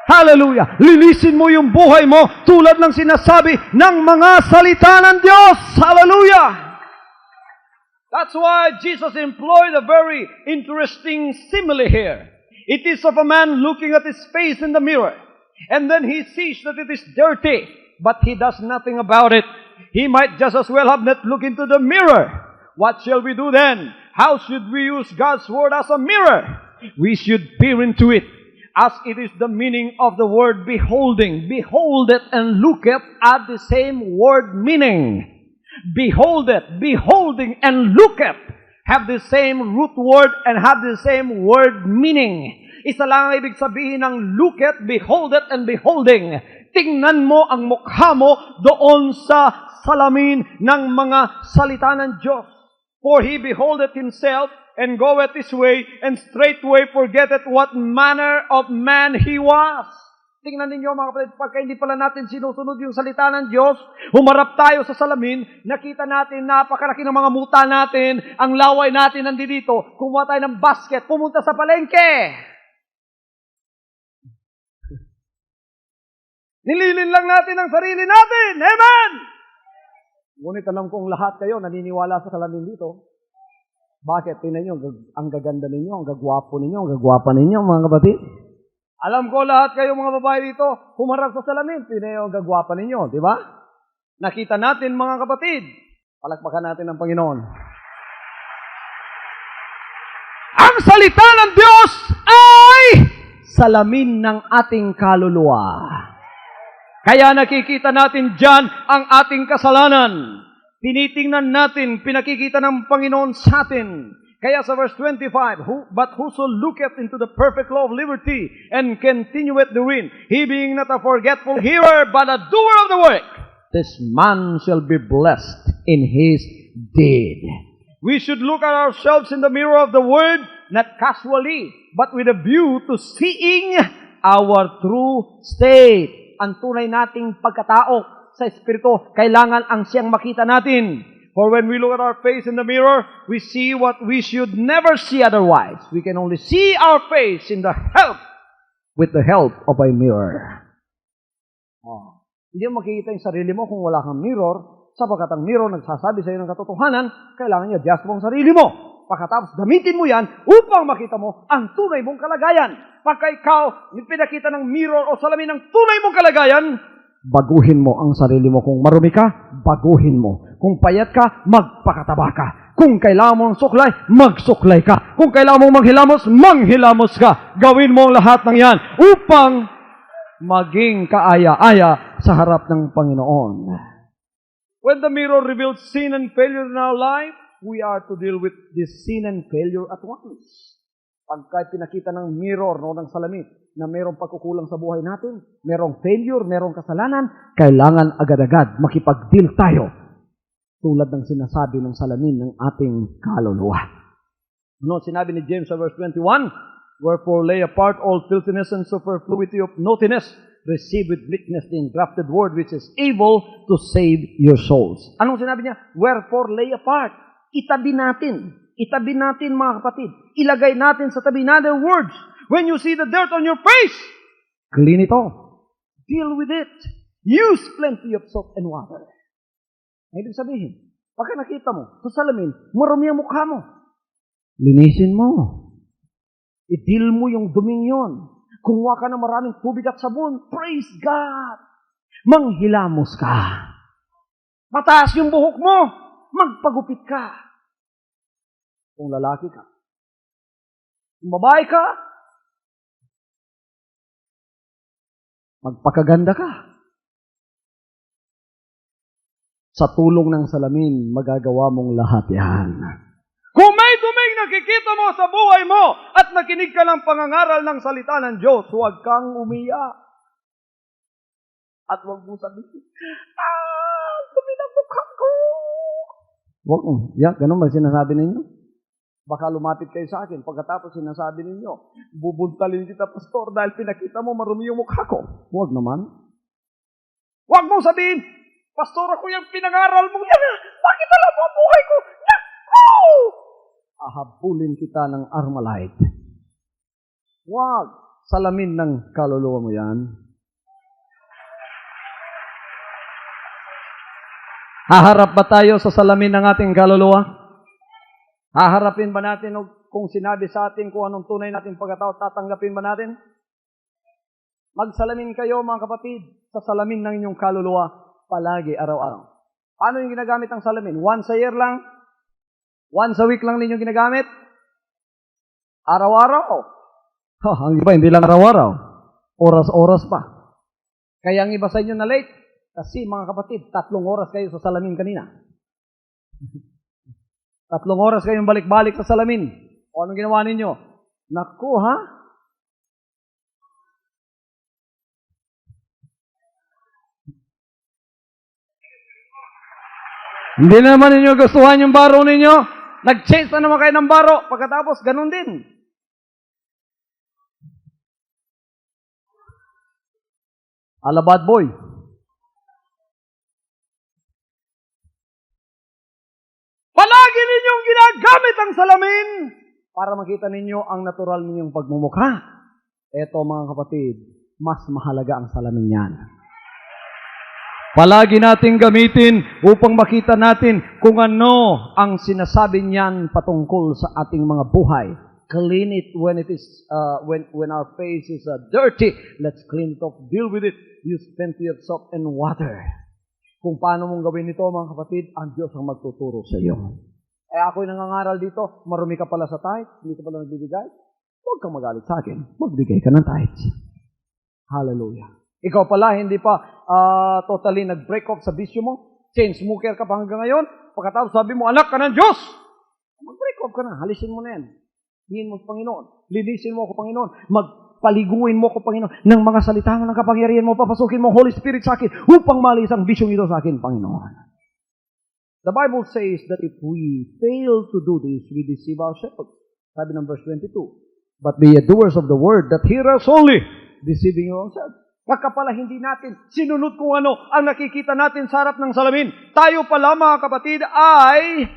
Hallelujah! Linisin mo yung buhay mo tulad ng sinasabi ng mga salita ng Diyos. Hallelujah! That's why Jesus employed a very interesting simile here. It is of a man looking at his face in the mirror. And then he sees that it is dirty, but he does nothing about it. He might just as well have not looked into the mirror. What shall we do then? How should we use God's Word as a mirror? We should peer into it, as it is the meaning of the word beholding. Behold it and look it at the same word meaning. Behold it, beholding and look it have the same root word and have the same word meaning. Isa lang ang ibig sabihin ng look it, behold it, and beholding. Tingnan mo ang mukha mo doon sa salamin ng mga salita ng Diyos. For he beholdeth himself and goeth his way, and straightway forgetteth what manner of man he was. Tingnan ninyo, mga kapatid, pagka hindi pala natin sinusunod yung salita ng Diyos, humarap tayo sa salamin, nakita natin napakalaki ng mga muta natin, ang laway natin nandito, kumuha tayo ng basket, pumunta sa palengke. Nililin lang natin ang sarili natin. Amen! Ngunit alam kong lahat kayo naniniwala sa salamin dito. Bakit? Tingnan nyo, ang gaganda ninyo, ang gagwapo ninyo, ang gagwapa ninyo, mga kapatid. Alam ko lahat kayo mga babae dito, humarap sa salamin, pinayo ang gagwapa ninyo, di ba? Nakita natin mga kapatid. Palakpakan natin ang Panginoon. Ang salita ng Diyos ay salamin ng ating kaluluwa. Kaya nakikita natin dyan ang ating kasalanan. Tinitingnan natin, pinakikita ng Panginoon sa atin. Kaya sa verse 25, But whoso looketh into the perfect law of liberty and continueth therein, he being not a forgetful hearer, but a doer of the work, this man shall be blessed in his deed. We should look at ourselves in the mirror of the Word, not casually, but with a view to seeing our true state. Ang tunay nating pagkatao sa Espiritu, kailangan ang siyang makita natin. For when we look at our face in the mirror, we see what we should never see otherwise. We can only see our face with the help of a mirror. Hindi mo makikita yung sarili mo kung wala kang mirror, sapagkat ang mirror nagsasabi sa iyo ng katotohanan, kailangan i-adjust mo ang sarili mo. Pagkatapos gamitin mo yan upang makita mo ang tunay mong kalagayan. Pagka ikaw pinakita ng mirror o salamin ng tunay mong kalagayan, baguhin mo ang sarili mo. Kung marumi ka, baguhin mo. Kung payat ka, magpakataba ka. Kung kailangan mo ng suklay, magsuklay ka. Kung kailangan mo manghilamos, manghilamos ka. Gawin mo ang lahat ng yan upang maging kaaya-aya sa harap ng Panginoon. When the mirror reveals sin and failure in our life, we are to deal with this sin and failure at once. Pagka pinakita ng mirror, ng salamin, na mayroong pagkukulang sa buhay natin, mayroong failure, mayroong kasalanan, kailangan agad-agad makipag-deal tayo. Tulad ng sinasabi ng salamin ng ating kaluluwa. Ano sinabi ni James sa verse 21? Wherefore lay apart all filthiness and superfluity of naughtiness, receive with meekness the engrafted word which is able to save your souls. Anong sinabi niya? Wherefore lay apart. Itabi natin. Itabi natin mga kapatid. Ilagay natin sa tabi natin words. When you see the dirt on your face, clean it off. Deal with it. Use plenty of soap and water. Ibig sabihin, pagka nakita mo sa salamin, marumi ang mukha mo. Linisin mo. I-deal mo yung duming yun. Kumuha ka ng maraming tubig at sabon. Praise God! Manghilamos ka. Mataas yung buhok mo. Magpagupit ka. Kung lalaki ka. Kung babae ka, magpakaganda ka. Sa tulong ng salamin, magagawa mong lahat yan. Kung may duming nakikita mo sa buhay mo at nakinig ka ng pangangaral ng salita ng Diyos, huwag kang umiyak. At huwag mo sabihin, dumi ng mukha ko. Huwag mo. Ganun ba sinasabi ninyo? Baka lumapit kayo sa akin, pagkatapos sinasabi ninyo, bubuntalin kita, pastor, dahil pinakita mo marumi yung mukha ko. Huwag naman. Huwag mo sabihin, pastor, ako yung pinangaral mo yan. Bakit alam mo ang buhay ko? Naku! Ahabulin kita ng Armalite. Huwag. Salamin ng kaluluwa mo yan. Haharap ba tayo sa salamin ng ating kaluluwa? Haharapin ba natin kung sinabi sa atin kung anong tunay nating pagkatao, tatanggapin ba natin? Magsalamin kayo mga kapatid sa salamin ng inyong kaluluwa palagi, araw-araw. Paano yung ginagamit ang salamin? Once a year lang? Once a week lang ninyo ginagamit? Araw-araw? Ang iba, hindi lang araw-araw. Oras-oras pa. Kaya ang iba sa inyo na late, kasi mga kapatid, 3 oras kayo sa salamin kanina. 3 oras kayong balik-balik sa salamin. O anong ginawa ninyo? Naku, ha? Hindi naman ninyo gustuhan yung baro ninyo. Nag-chase na naman kayo ng baro. Pagkatapos, ganun din. Alabad boy. Palagi ninyong ginagamit ang salamin para makita ninyo ang natural ninyong pagmumukha. Eto mga kapatid, mas mahalaga ang salamin yan. Palagi nating gamitin upang makita natin kung ano ang sinasabi niyan patungkol sa ating mga buhay. clean it when it is when our face is dirty. Let's clean it off. Deal with it. Use plenty of soap and water. Kung paano mong gawin ito, mga kapatid, ang Diyos ang magtuturo sa iyo. Ako'y nangangaral dito, marumi ka pala sa tithes, hindi ka pala nagbibigay. Huwag kang magalit sa akin. Magbigay ka ng tithes. Hallelujah. Ikaw pala, hindi pa totally nag-break off sa bisyo mo. Chain smoker ka pa hanggang ngayon. Pagkatapos sabi mo, anak ka ng Diyos. Mag-break off ka na. Halisin mo na yan. Hingin mo sa Panginoon. Linisin mo ako, Panginoon. Magpaliguin mo ako, Panginoon, ng mga salita mo, ng kapangyarihan mo. Papasukin mo, Holy Spirit, sa akin upang malis ang bisyong ito sa akin, Panginoon. The Bible says that if we fail to do this, we deceive ourselves. Sabi ng verse 22. But be ye doers of the word, that hear us only, deceiving yourselves. Baka pala hindi natin sinunod kung ano ang nakikita natin sa harap ng salamin. Tayo pala, mga kapatid, ay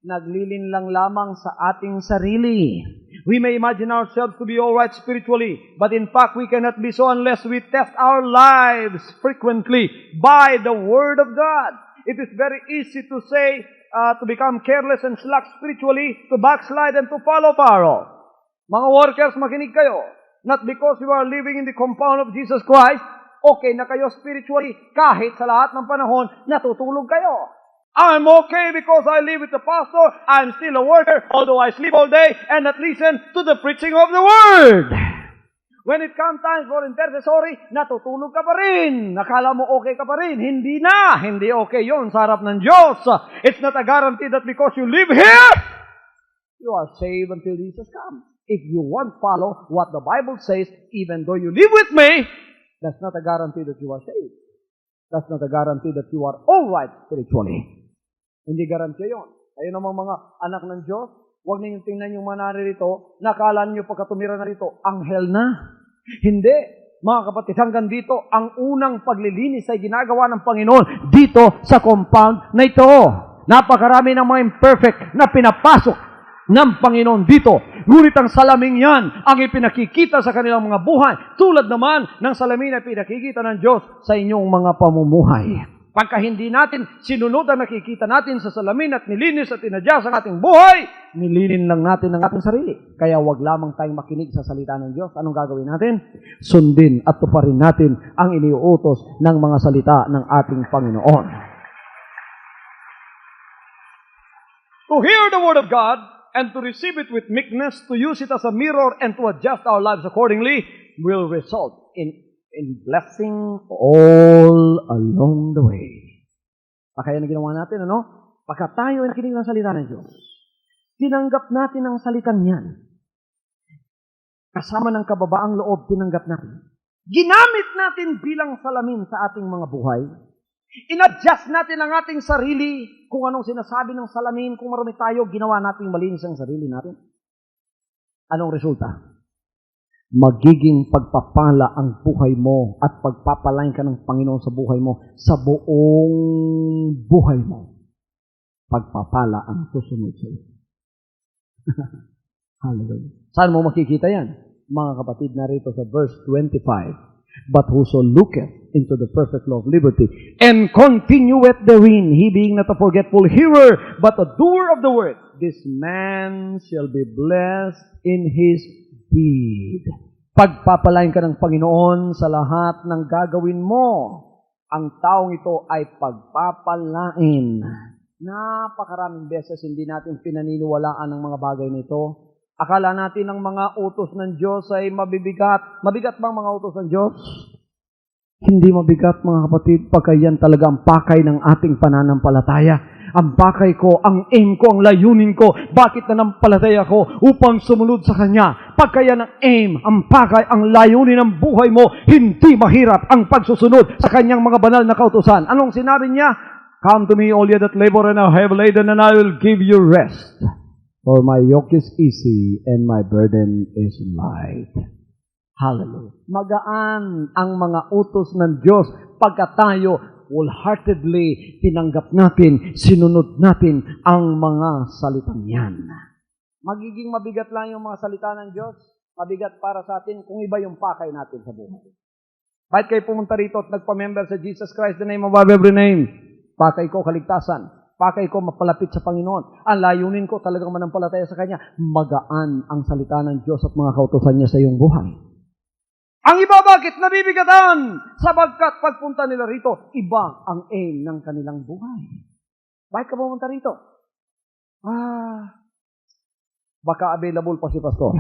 naglilinlang lamang sa ating sarili. We may imagine ourselves to be all right spiritually, but in fact, we cannot be so unless we test our lives frequently by the Word of God. It is very easy to say, to become careless and slack spiritually, to backslide and to follow Pharaoh. Mga workers, makinig kayo. Not because you are living in the compound of Jesus Christ, okay na kayo spiritually, kahit sa lahat ng panahon, natutulog kayo. I'm okay because I live with the pastor, I'm still a worker, although I sleep all day and not listen to the preaching of the Word. When it comes time for intercessory, natutulog ka pa rin. Nakala mo okay ka pa rin. Hindi na. Hindi okay yon sa harap ng Diyos. It's not a guarantee that because you live here, you are saved until Jesus comes. If you won't follow what the Bible says, even though you live with me, that's not a guarantee that you are saved. That's not a guarantee that you are all right spiritually. Hindi garantiya yon. Kayo namang mga anak ng Diyos, huwag ninyong tingnan yung mga naririto, nakala niyo pagka tumira na rito, anghel na. Hindi. Mga kapatid, hanggang dito, ang unang paglilinis ay ginagawa ng Panginoon dito sa compound na ito. Napakarami ng mga imperfect na pinapasok ng Panginoon dito. Ngunit ang salaming yan ang ipinakikita sa kanilang mga buhay, tulad naman ng salamin na pinakikita ng Diyos sa inyong mga pamumuhay. Pagka hindi natin sinunod ang nakikita natin sa salamin at nilinis at inadjust ang ating buhay, nililin lang natin ang ating sarili. Kaya wag lamang tayong makinig sa salita ng Diyos. Anong gagawin natin? Sundin at tuparin natin ang iniuutos ng mga salita ng ating Panginoon. To hear the Word of God and to receive it with meekness, to use it as a mirror and to adjust our lives accordingly, will result in blessing all along the way. Kaya na ginawa natin, ano? Pagka tayo ay nakinig ng salita ng Diyos, tinanggap natin ang salitang yan. Kasama ng kababaang loob, tinanggap natin. Ginamit natin bilang salamin sa ating mga buhay. In-adjust natin ang ating sarili kung anong sinasabi ng salamin. Kung marami tayo, ginawa natin malinis ang sarili natin. Anong resulta? Magiging pagpapala ang buhay mo at pagpapalain ka ng Panginoon sa buhay mo, sa buong buhay mo. Pagpapala ang susunod sa iyo. Hallelujah. Saan mo makikita yan? Mga kapatid, narito sa verse 25. But whoso looketh into the perfect law of liberty, and continueth therein, he being not a forgetful hearer, but a doer of the word, this man shall be blessed in his deed. Pagpapalain ka ng Panginoon sa lahat ng gagawin mo. Ang taong ito ay pagpapalain. Napakaraming beses hindi natin pinaniniwalaan ng mga bagay nito. Akala natin ang mga utos ng Diyos ay mabibigat. Mabigat ba ang mga utos ng Diyos? Hindi mabigat, mga kapatid, pagka yan talaga ang pakay ng ating pananampalataya. Ang pakay ko, ang aim ko, ang layunin ko, bakit nanampalataya ko upang sumunod sa Kanya. Pagka yan ang aim, ang pakay, ang layunin ng buhay mo, hindi mahirap ang pagsusunod sa Kanyang mga banal na kautusan. Anong sinabi niya? Come to me, all ye that labor and are heavy laden, and I will give you rest. For my yoke is easy and my burden is light. Hallelujah. Magaan ang mga utos ng Diyos pagka tayo wholeheartedly tinanggap natin, sinunod natin ang mga salitang yan. Magiging mabigat lang yung mga salita ng Diyos. Mabigat para sa atin kung iba yung pakay natin sa buhay. Bakit kayo pumunta rito at nagpa-member sa Jesus Christ, the name above every name? Pakay ko, kaligtasan. Pakay ko mapalapit sa Panginoon. Ang layunin ko talagang manampalataya sa Kanya. Magaan ang salita ng Diyos at mga kautusan niya sa iyong buhay. Ang iba bakit nabibigatan? Sabagkat pagpunta nila rito, iba ang aim ng kanilang buhay. Bakit ka pumunta rito? Baka available pa si Pastor.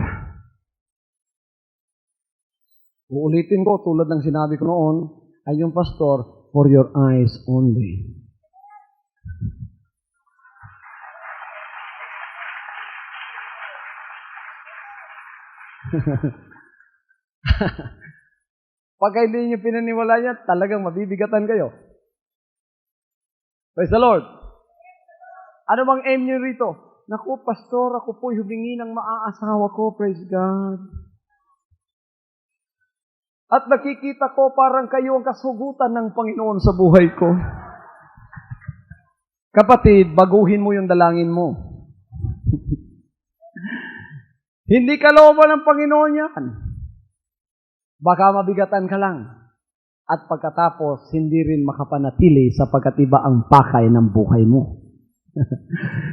Uulitin ko, tulad ng sinabi ko noon, ay yung Pastor, for your eyes only. Pagka hindi niyo pinaniwala yan, talagang mabibigatan kayo. Praise the Lord. Ano bang aim niyo rito? Naku, Pastor, ako po'y humingi ng maaasawa ko. Praise God. At nakikita ko parang kayo ang kasugutan ng Panginoon sa buhay ko. Kapatid, baguhin mo yung dalangin mo. Hindi kalooban ng Panginoon yan. Baka mabigatan ka lang. At pagkatapos, hindi rin makapanatili sapagkat iba ang pakay ng buhay mo.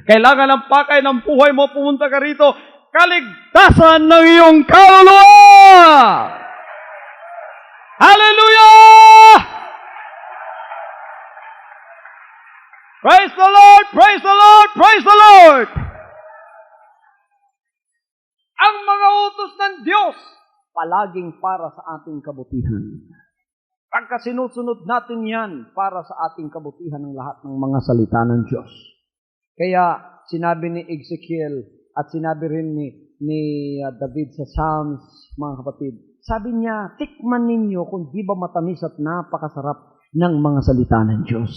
Kailangan ng pakay ng buhay mo, pumunta ka rito, kaligtasan ng iyong kaluluwa! Hallelujah! Praise the Lord! Praise the Lord! Praise the Lord! Ang mga utos ng Diyos, palaging para sa ating kabutihan. Pagka sinusunod natin yan, para sa ating kabutihan ng lahat ng mga salita ng Diyos. Kaya sinabi ni Ezekiel at sinabi rin ni David sa Psalms, mga kapatid, sabi niya, tikman ninyo kung di ba matamis at napakasarap ng mga salita ng Diyos.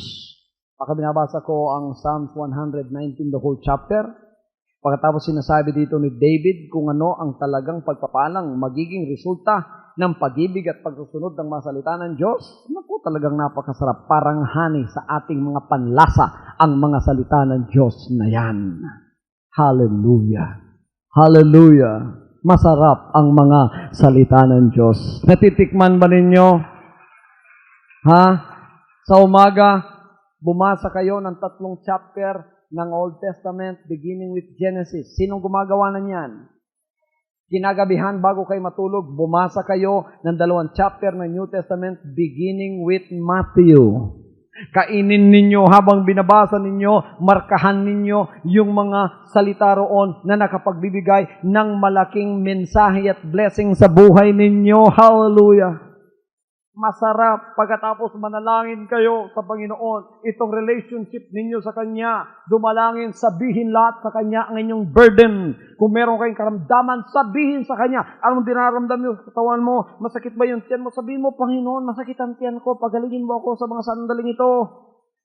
Pagka binabasa ko ang Psalms 119, the whole chapter, pagkatapos sinasabi dito ni David kung ano ang talagang pagpapalang magiging resulta ng pag-ibig at pagsusunod ng mga salita ng Diyos, naku, talagang napakasarap. Parang honey sa ating mga panlasa ang mga salita ng Diyos na yan. Hallelujah! Hallelujah! Masarap ang mga salita ng Diyos. Natitikman ba ninyo? Ha? Sa umaga, bumasa kayo ng 3 chapter ng Old Testament beginning with Genesis. Sinong gumagawa na niyan? Kinagabihan bago kayo matulog, bumasa kayo ng 2 chapter ng New Testament beginning with Matthew. Kainin ninyo habang binabasa ninyo, markahan ninyo yung mga salita roon na nakapagbibigay ng malaking mensahe at blessing sa buhay ninyo. Hallelujah! Masarap pagkatapos manalangin kayo sa Panginoon, itong relationship ninyo sa Kanya, dumalangin, sabihin lahat sa Kanya ang inyong burden. Kung meron kayong karamdaman, sabihin sa Kanya. Anong dinaramdam niyo sa katawan mo? Masakit ba yung tiyan mo? Sabihin mo, Panginoon, masakit ang tiyan ko. Pagalingin mo ako sa mga sandaling ito.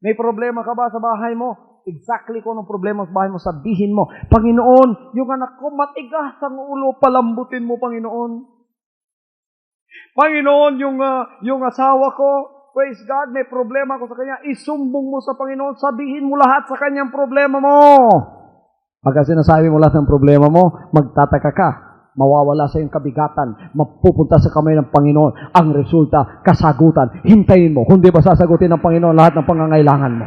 May problema ka ba sa bahay mo? Exactly kung anong problema sa bahay mo, sabihin mo, Panginoon, yung anak ko matigas ang ulo, palambutin mo, Panginoon. Panginoon, yung asawa ko, praise God, may problema ko sa kanya, isumbong mo sa Panginoon, sabihin mo lahat sa kanyang problema mo. Pagka sinasabi mo lahat ng problema mo, magtataka ka, mawawala sa iyong kabigatan, mapupunta sa kamay ng Panginoon, ang resulta, kasagutan, hintayin mo, kundi ba sasagutin ng Panginoon lahat ng pangangailangan mo.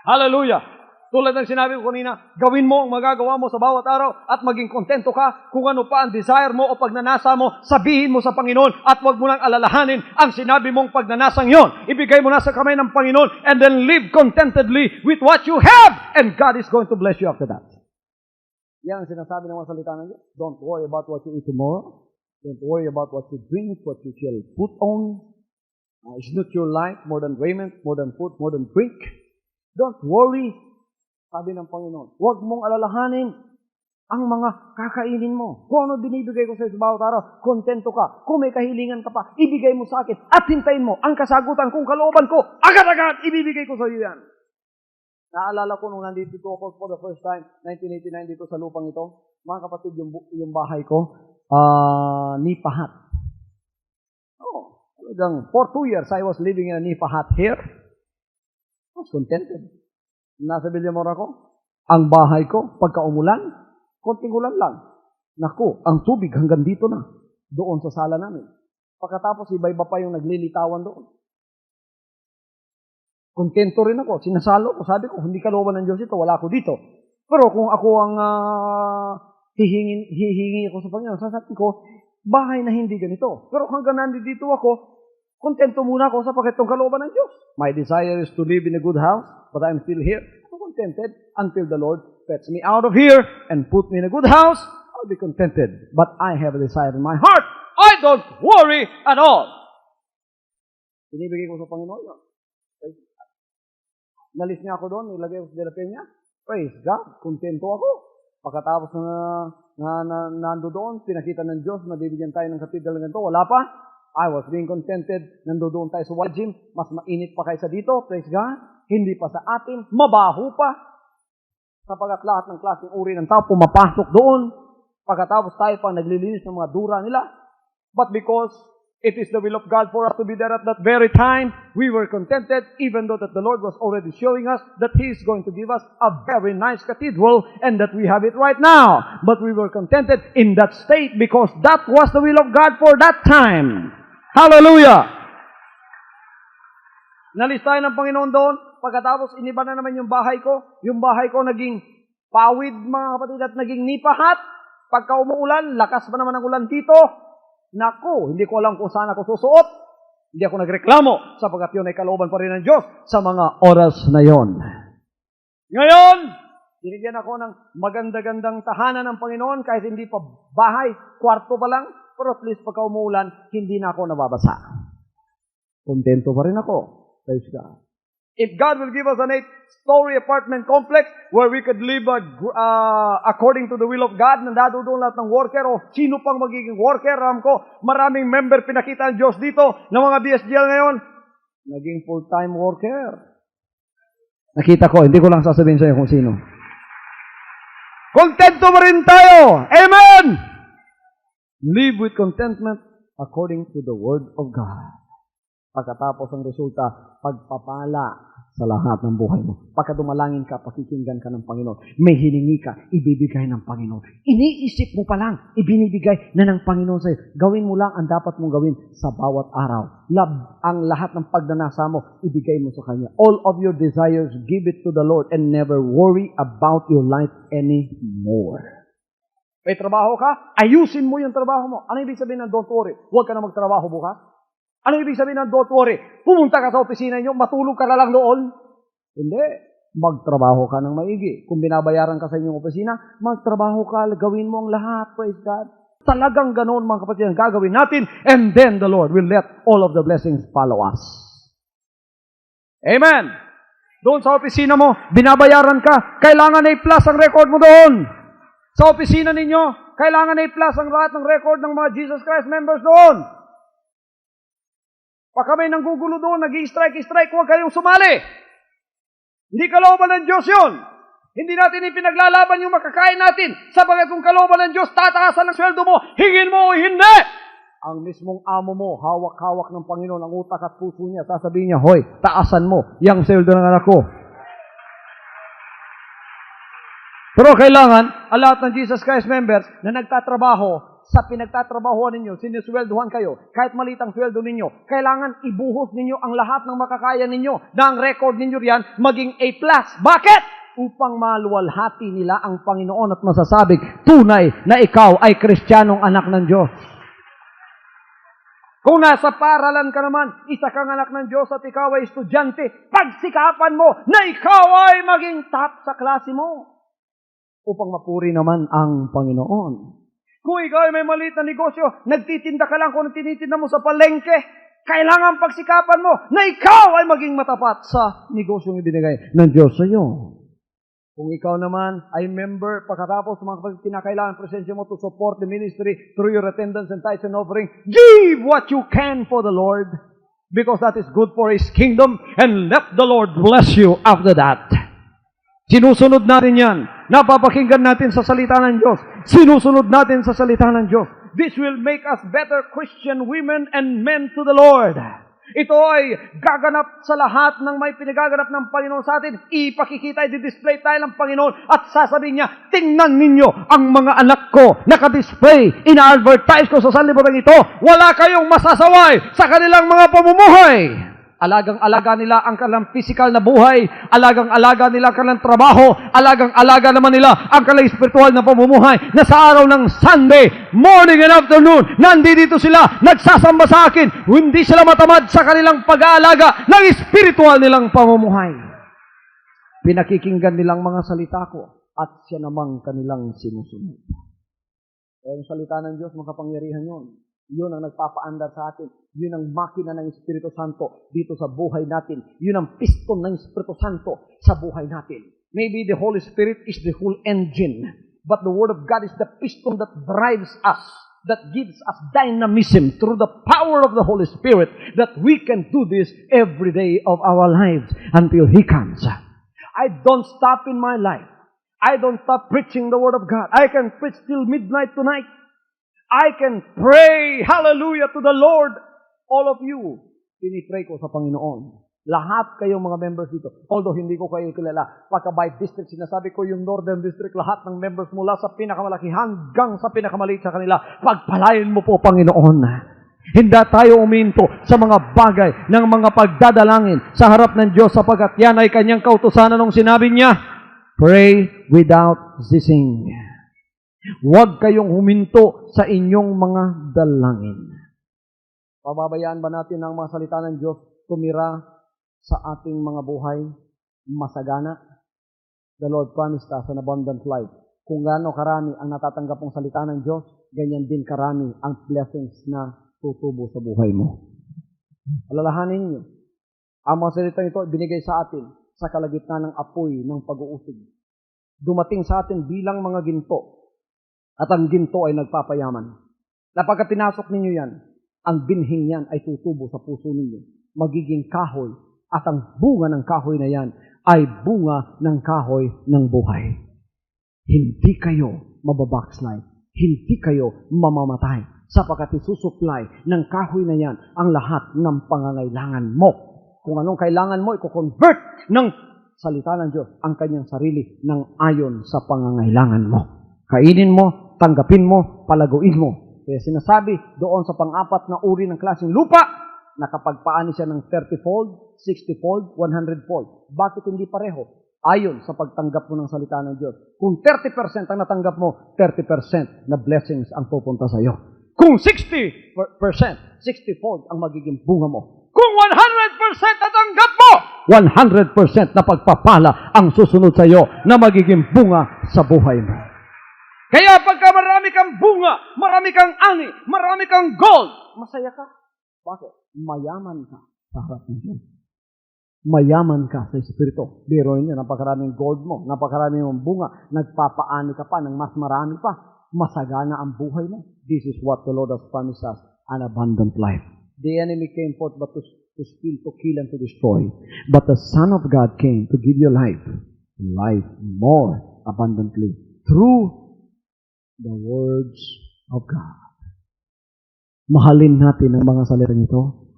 Hallelujah! Tulad ng sinabi ko kanina, gawin mo ang magagawa mo sa bawat araw at maging kontento ka kung ano pa ang desire mo o pagnanasa mo, sabihin mo sa Panginoon at huwag mo nang alalahanin ang sinabi mong pagnanasang yon. Ibigay mo na sa kamay ng Panginoon and then live contentedly with what you have and God is going to bless you after that. Yan ang sinasabi ng mga salita ng Diyos. Don't worry about what you eat tomorrow. Don't worry about what you drink, what you shall put on. It's not your life more than raiment, more than food, more than drink. Don't worry. Sabi ng Panginoon, huwag mong alalahanin ang mga kakainin mo. Kung ano binibigay ko sa bawat araw, kontento ka. Kung may kahilingan ka pa, ibigay mo sa akin at hintayin mo ang kasagutan kung kalooban ko. Agad-agad, ibibigay ko sa iyo yan. Naalala ko nung nandito ako for the first time, 1989 dito sa lupang ito. Mga kapatid, yung bahay ko, nipahat. Oh, talagang for 2 years I was living in a nipahat here. I was contented. Nasa Villamor ako, ang bahay ko, pagka umulan, konting ulan lang. Naku, ang tubig hanggang dito na, doon sa sala namin. Pagkatapos, iba-iba pa yung naglilitawan doon. Kontento rin ako. Sinasalo ko. Sabi ko, hindi kalooban ng Diyos ito. Wala ako dito. Pero kung ako ang hihingi ako sa Panginoon, sasabihin ko, bahay na hindi ganito. Pero hanggang nandito ako, kontento muna ako sa pakitong kalooban ng Diyos. My desire is to live in a good house, but I'm still here. I'm contented until the Lord fetch me out of here and put me in a good house. I'll be contented. But I have a desire in my heart. I don't worry at all. Pinibigay ko sa Panginoon yun. Nalis niya ako doon, nilagay ko sa dalape niya. Praise God, kontento ako. Pagkatapos na nando doon, pinakita ng Diyos, nabibigyan tayo ng katedral ng ganito, wala pa. I was being contented, nando doon tayo sa Wajim, mas mainit pa kaysa dito, praise God. Hindi pa sa atin, mabaho pa. Sapagat lahat ng klaseng uri ng tao pumapasok doon. Pagkatapos tayo pa naglilinis ng mga dura nila. But because it is the will of God for us to be there at that very time, we were contented, even though that the Lord was already showing us that He is going to give us a very nice cathedral and that we have it right now. But we were contented in that state because that was the will of God for that time. Hallelujah! Nalis tayo ng Panginoon doon. Pagkatapos, iniba na naman yung bahay ko. Yung bahay ko naging pawid, mga kapatid, at naging nipahat. Pagka umuulan, lakas pa naman ang ulan dito. Naku, hindi ko alam kung saan ako susuot. Hindi ako nagreklamo sapagkat yun ay kalooban pa rin ng Diyos sa mga oras na yon. Ngayon, binigyan ako ng maganda-gandang tahanan ng Panginoon kahit hindi pa bahay, kwarto pa lang, pero at least pagka umuulan, hindi na ako nababasa. Kontento pa rin ako. Praise God. If God will give us an 8-story apartment complex where we could live according to the will of God, nandado doon lahat ng worker o sino pang magiging worker, alam ko, maraming member pinakita ang Diyos dito ng mga BSGL ngayon, naging full-time worker. Nakita ko, hindi ko lang sasabihin sa iyo kung sino. Kontento pa rin tayo! Amen! Live with contentment according to the Word of God. Pagkatapos ang resulta, pagpapala sa lahat ng buhay mo. Pagka dumalangin ka, pakikinggan ka ng Panginoon. May hiningi ka, ibibigay ng Panginoon. Iniisip mo pa lang, ibinibigay na ng Panginoon sa'yo. Gawin mo lang ang dapat mong gawin sa bawat araw. Ang lahat ng pagdanasa mo, ibigay mo sa Kanya. All of your desires, give it to the Lord and never worry about your life anymore. May trabaho ka, ayusin mo yung trabaho mo. Ano ibig sabihin ng don't worry? Huwag ka na magtrabaho bukas. Ano ibig sabihin ng don't worry? Pumunta ka sa opisina niyo, matulog ka na lang doon. Hindi. Magtrabaho ka ng maigi. Kung binabayaran ka sa inyong opisina, magtrabaho ka, gawin mo ang lahat. Praise God. Talagang ganoon mga kapatid ang gagawin natin, and then the Lord will let all of the blessings follow us. Amen. Doon sa opisina mo, binabayaran ka, kailangan i-plus ang record mo doon. Sa opisina ninyo, kailangan i-plus ang lahat ng record ng mga Jesus Christ members doon. Pag kami nanggugulo doon, nag-i-strike, huwag kayong sumali. Hindi kalooban ng Diyos yun. Hindi natin ipinaglalaban yung makakain natin. Sabagat kung kalooban ng Diyos, tataasan ang sweldo mo, hingin mo o hindi. Ang mismong amo mo, hawak-hawak ng Panginoon, ang utak at puso niya, sasabihin niya, hoy, taasan mo, yung sweldo ng anak ko. Pero kailangan, ang lahat ng Jesus Christ members na nagtatrabaho, sa pinagtatrabahuan ninyo, sinisweldohan kayo, kahit maliit ang sweldo ninyo, kailangan ibuhos ninyo ang lahat ng makakaya ninyo na ang record ninyo riyan maging A+. Bakit? Upang maluwalhati nila ang Panginoon at masasabing, tunay na ikaw ay Kristiyanong anak ng Diyos. Kung nasa paralan ka naman, isa kang anak ng Diyos at ikaw ay estudyante, pagsikapan mo na ikaw ay maging top sa klase mo upang mapuri naman ang Panginoon. Kung ikaw ay may maliit na negosyo, nagtitinda ka lang kung tinitinda mo sa palengke, kailangan pagsikapan mo na ikaw ay maging matapat sa negosyong ibinigay ng Diyos sa iyo. Kung ikaw naman ay member, pagkatapos mga kinakailangan presensya mo to support the ministry through your attendance and tithes and offering, give what you can for the Lord because that is good for His kingdom and let the Lord bless you after that. Sinusunod natin yan. Napapakinggan natin sa salita ng Diyos. Sinusunod natin sa salita ng Diyos. This will make us better Christian women and men to the Lord. Ito ay gaganap sa lahat ng may pinagaganap ng Panginoon sa atin. Ipakikita, i-display tayo ng Panginoon at sasabihin niya, tingnan ninyo ang mga anak ko naka-display, ina-advertise ko sa sanlibutan ito. Wala kayong masasaway sa kanilang mga pamumuhay. Alagang-alaga nila ang kanilang physical na buhay. Alagang-alaga nila ang kanilang trabaho. Alagang-alaga naman nila ang kanilang spiritual na pamumuhay na sa araw ng Sunday, morning and afternoon, nandito sila, nagsasamba sa akin. Hindi sila matamad sa kanilang pag-aalaga ng spiritual nilang pamumuhay. Pinakikinggan nilang mga salita ko at siya namang kanilang sinusunod. Kaya yung salita ng Diyos, makapangyarihan yun. Yun ang nagpapaandar sa atin. Yun ang makina ng Espiritu Santo dito sa buhay natin. Yun ang piston ng Espiritu Santo sa buhay natin. Maybe the Holy Spirit is the whole engine, but the Word of God is the piston that drives us, that gives us dynamism through the power of the Holy Spirit, that we can do this every day of our lives until He comes. I don't stop in my life. I don't stop preaching the Word of God. I can preach till midnight tonight. I can pray, hallelujah, to the Lord. All of you, pinipray ko sa Panginoon. Lahat kayong mga members dito. Although hindi ko kayo kilala, pagka by district, sinasabi ko yung Northern District, lahat ng members mula sa pinakamalaki hanggang sa pinakamaliit sa kanila, pagpalain mo po, Panginoon. Hindi tayo uminto sa mga bagay ng mga pagdadalangin sa harap ng Diyos sapagkat yan ay kanyang kautusanan nung sinabi niya, pray without ceasing. Huwag kayong huminto sa inyong mga dalangin. Pababayaan ba natin ang mga salita ng Diyos tumira sa ating mga buhay masagana? The Lord promised us an abundant life. Kung gaano karami ang natatanggap mong salita ng Diyos, ganyan din karami ang blessings na tutubo sa buhay mo. Alalahanin niyo, ang mga salita ito binigay sa atin sa kalagitnaan ng apoy ng pag-uusig. Dumating sa atin bilang mga ginto, at ang ginto ay nagpapayaman. Na pagka pinasok ninyo yan, ang binhing yan ay tutubo sa puso ninyo. Magiging kahoy, at ang bunga ng kahoy na yan ay bunga ng kahoy ng buhay. Hindi kayo mababackslide. Hindi kayo mamamatay. Sapagkat isusupply ng kahoy na yan ang lahat ng pangangailangan mo. Kung anong kailangan mo, i-convert ng salita ng Diyos ang kanyang sarili ng ayon sa pangangailangan mo. Kainin mo, tanggapin mo, palaguin mo. Kaya sinasabi doon sa pang-apat na uri ng klaseng lupa, nakapagpaani siya ng 30-fold, 60-fold, 100-fold. Bakit hindi pareho? Ayon sa pagtanggap mo ng salita ng Diyos. Kung 30% ang natanggap mo, 30% na blessings ang pupunta sa iyo. Kung 60%, 60-fold ang magiging bunga mo. Kung 100% natanggap mo, 100% na pagpapala ang susunod sa iyo na magiging bunga sa buhay mo. Kaya pagka marami kang bunga, marami kang ani, marami kang gold, masaya ka. Bakit? Mayaman ka sa harap ng Diyos. Mayaman ka sa Espiritu. Biroin niyo, napakaraming gold mo, napakaraming mong bunga, nagpapaani ka pa ng mas marami pa, masagana ang buhay mo. This is what the Lord has promised us, an abundant life. The enemy came forth but to steal, to kill, and to destroy. But the Son of God came to give you life, life more abundantly, through the words of God. Mahalin natin ang mga salita nito.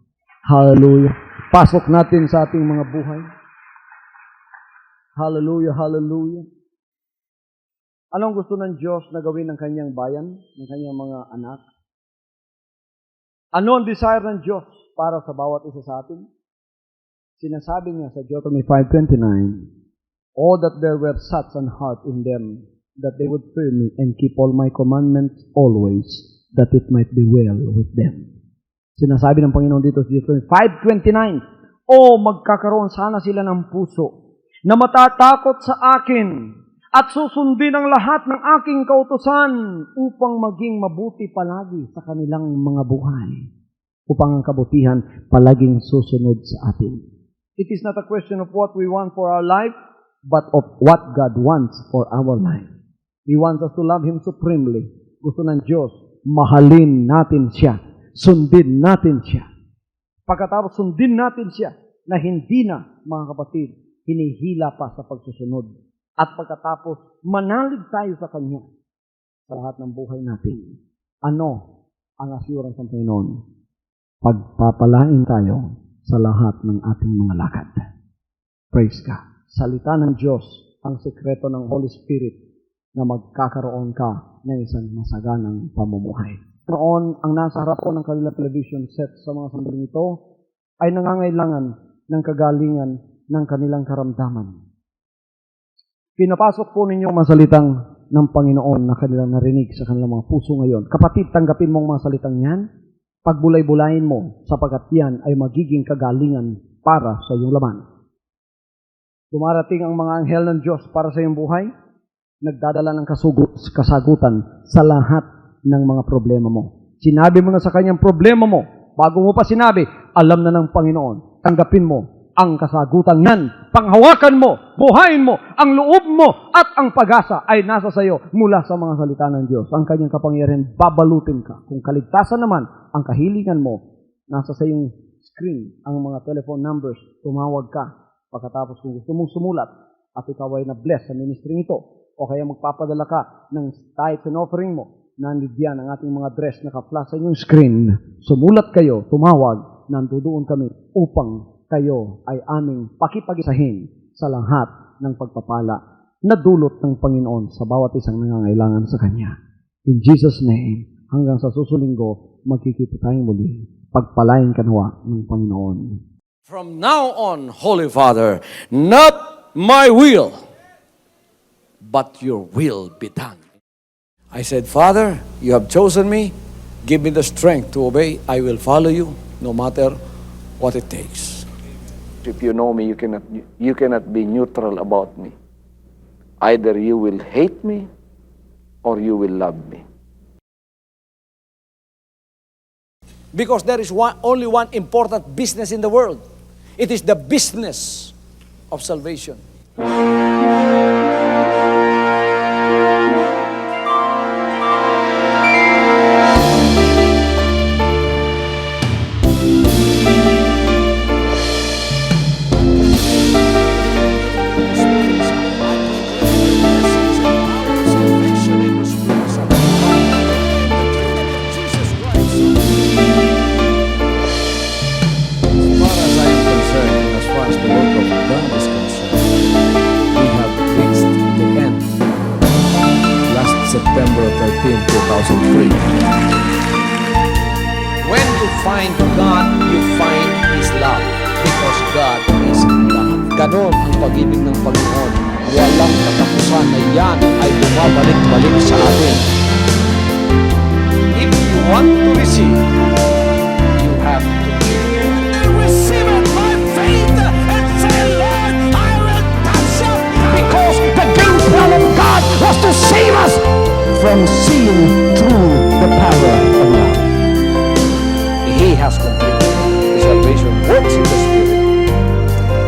Hallelujah. Pasok natin sa ating mga buhay. Hallelujah, hallelujah. Anong gusto ng Diyos na gawin ng kanyang bayan, ng kanyang mga anak? Ano ang desire ng Diyos para sa bawat isa sa atin? Sinasabi niya sa Deuteronomy 5:29, "Oh, that there were such an heart in them, that they would fear me and keep all my commandments always, that it might be well with them." Sinasabi ng Panginoon dito sa Deuteronomy 5:29, "Oh, magkakaroon sana sila ng puso na matatakot sa akin at susundin ang lahat ng aking kautusan upang maging mabuti palagi sa kanilang mga buhay, upang ang kabutihan palaging susunod sa atin." It is not a question of what we want for our life, but of what God wants for our life. He wants us to love Him supremely. Gusto ng Diyos, mahalin natin siya. Sundin natin siya. Pagkatapos sundin natin siya, na hindi na, mga kapatid, hinihila pa sa pagsusunod. At pagkatapos, manalig tayo sa Kanya sa lahat ng buhay natin. Ano ang assurance ng Panginoon? Pagpapalain tayo sa lahat ng ating mga lakad. Praise God. Salita ng Diyos, ang sekreto ng Holy Spirit na magkakaroon ka ng isang masaganang pamumuhay. Noon, ang nasa harap ko ng kanilang television set sa mga sandaling ito ay nangangailangan ng kagalingan ng kanilang karamdaman. Pinapasok po ninyo ang mga salitang ng Panginoon na kanilang narinig sa kanilang mga puso ngayon. Kapatid, tanggapin mo ang mga salitang yan, pagbulay-bulayin mo, sapagkat yan ay magiging kagalingan para sa iyong laman. Dumarating ang mga anghel ng Diyos para sa iyong buhay, nagdadala ng kasagutan sa lahat ng mga problema mo. Sinabi mo na sa kanyang problema mo, bago mo pa sinabi, alam na ng Panginoon. Tanggapin mo ang kasagutan nan, panghawakan mo, buhayin mo, ang loob mo at ang pag-asa ay nasa sa iyo mula sa mga salita ng Diyos. Ang kanyang kapangyarihan, babalutin ka. Kung kaligtasan naman, ang kahilingan mo, nasa sa iyong screen, ang mga telephone numbers, tumawag ka. Pagkatapos kung gusto mong sumulat at ikaw ay na-bless sa ministry ito, o kaya magpapadala ka ng tithes and offering mo, nandiyan ang ating mga address naka-flash sa inyong screen. Sumulat kayo, tumawag, nandoon kami upang kayo ay aming pakipag-isahin sa lahat ng pagpapala na dulot ng Panginoon sa bawat isang nangangailangan sa Kanya. In Jesus' name, hanggang sa susulinggo, magkikita tayong muli. Pagpalain ka nawa ng Panginoon. From now on, Holy Father, not my will, but your will be done. I said, Father, you have chosen me. Give me the strength to obey. I will follow you no matter what it takes. If you know me, you cannot be neutral about me. Either you will hate me or you will love me. Because there is only one important business in the world. It is the business of salvation. September 13, 2003. When you find God, you find His love. Because God is love. Ganon ang pag-ibig ng Panginoon. Walang katapusan na yan ay bumabalik-balik sa atin. If you want to receive, you have to give. Receive it by faith and say, Lord, I will touch you. Because the game plan of God was to save us from seeing through the power of love. He has completed the salvation works in the Spirit.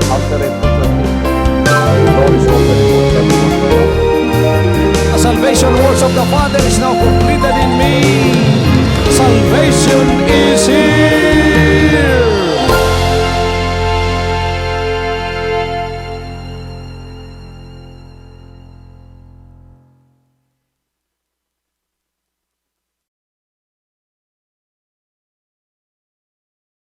After it, the door is open for everyone. The salvation works of the Father is now completed in me. Salvation is here.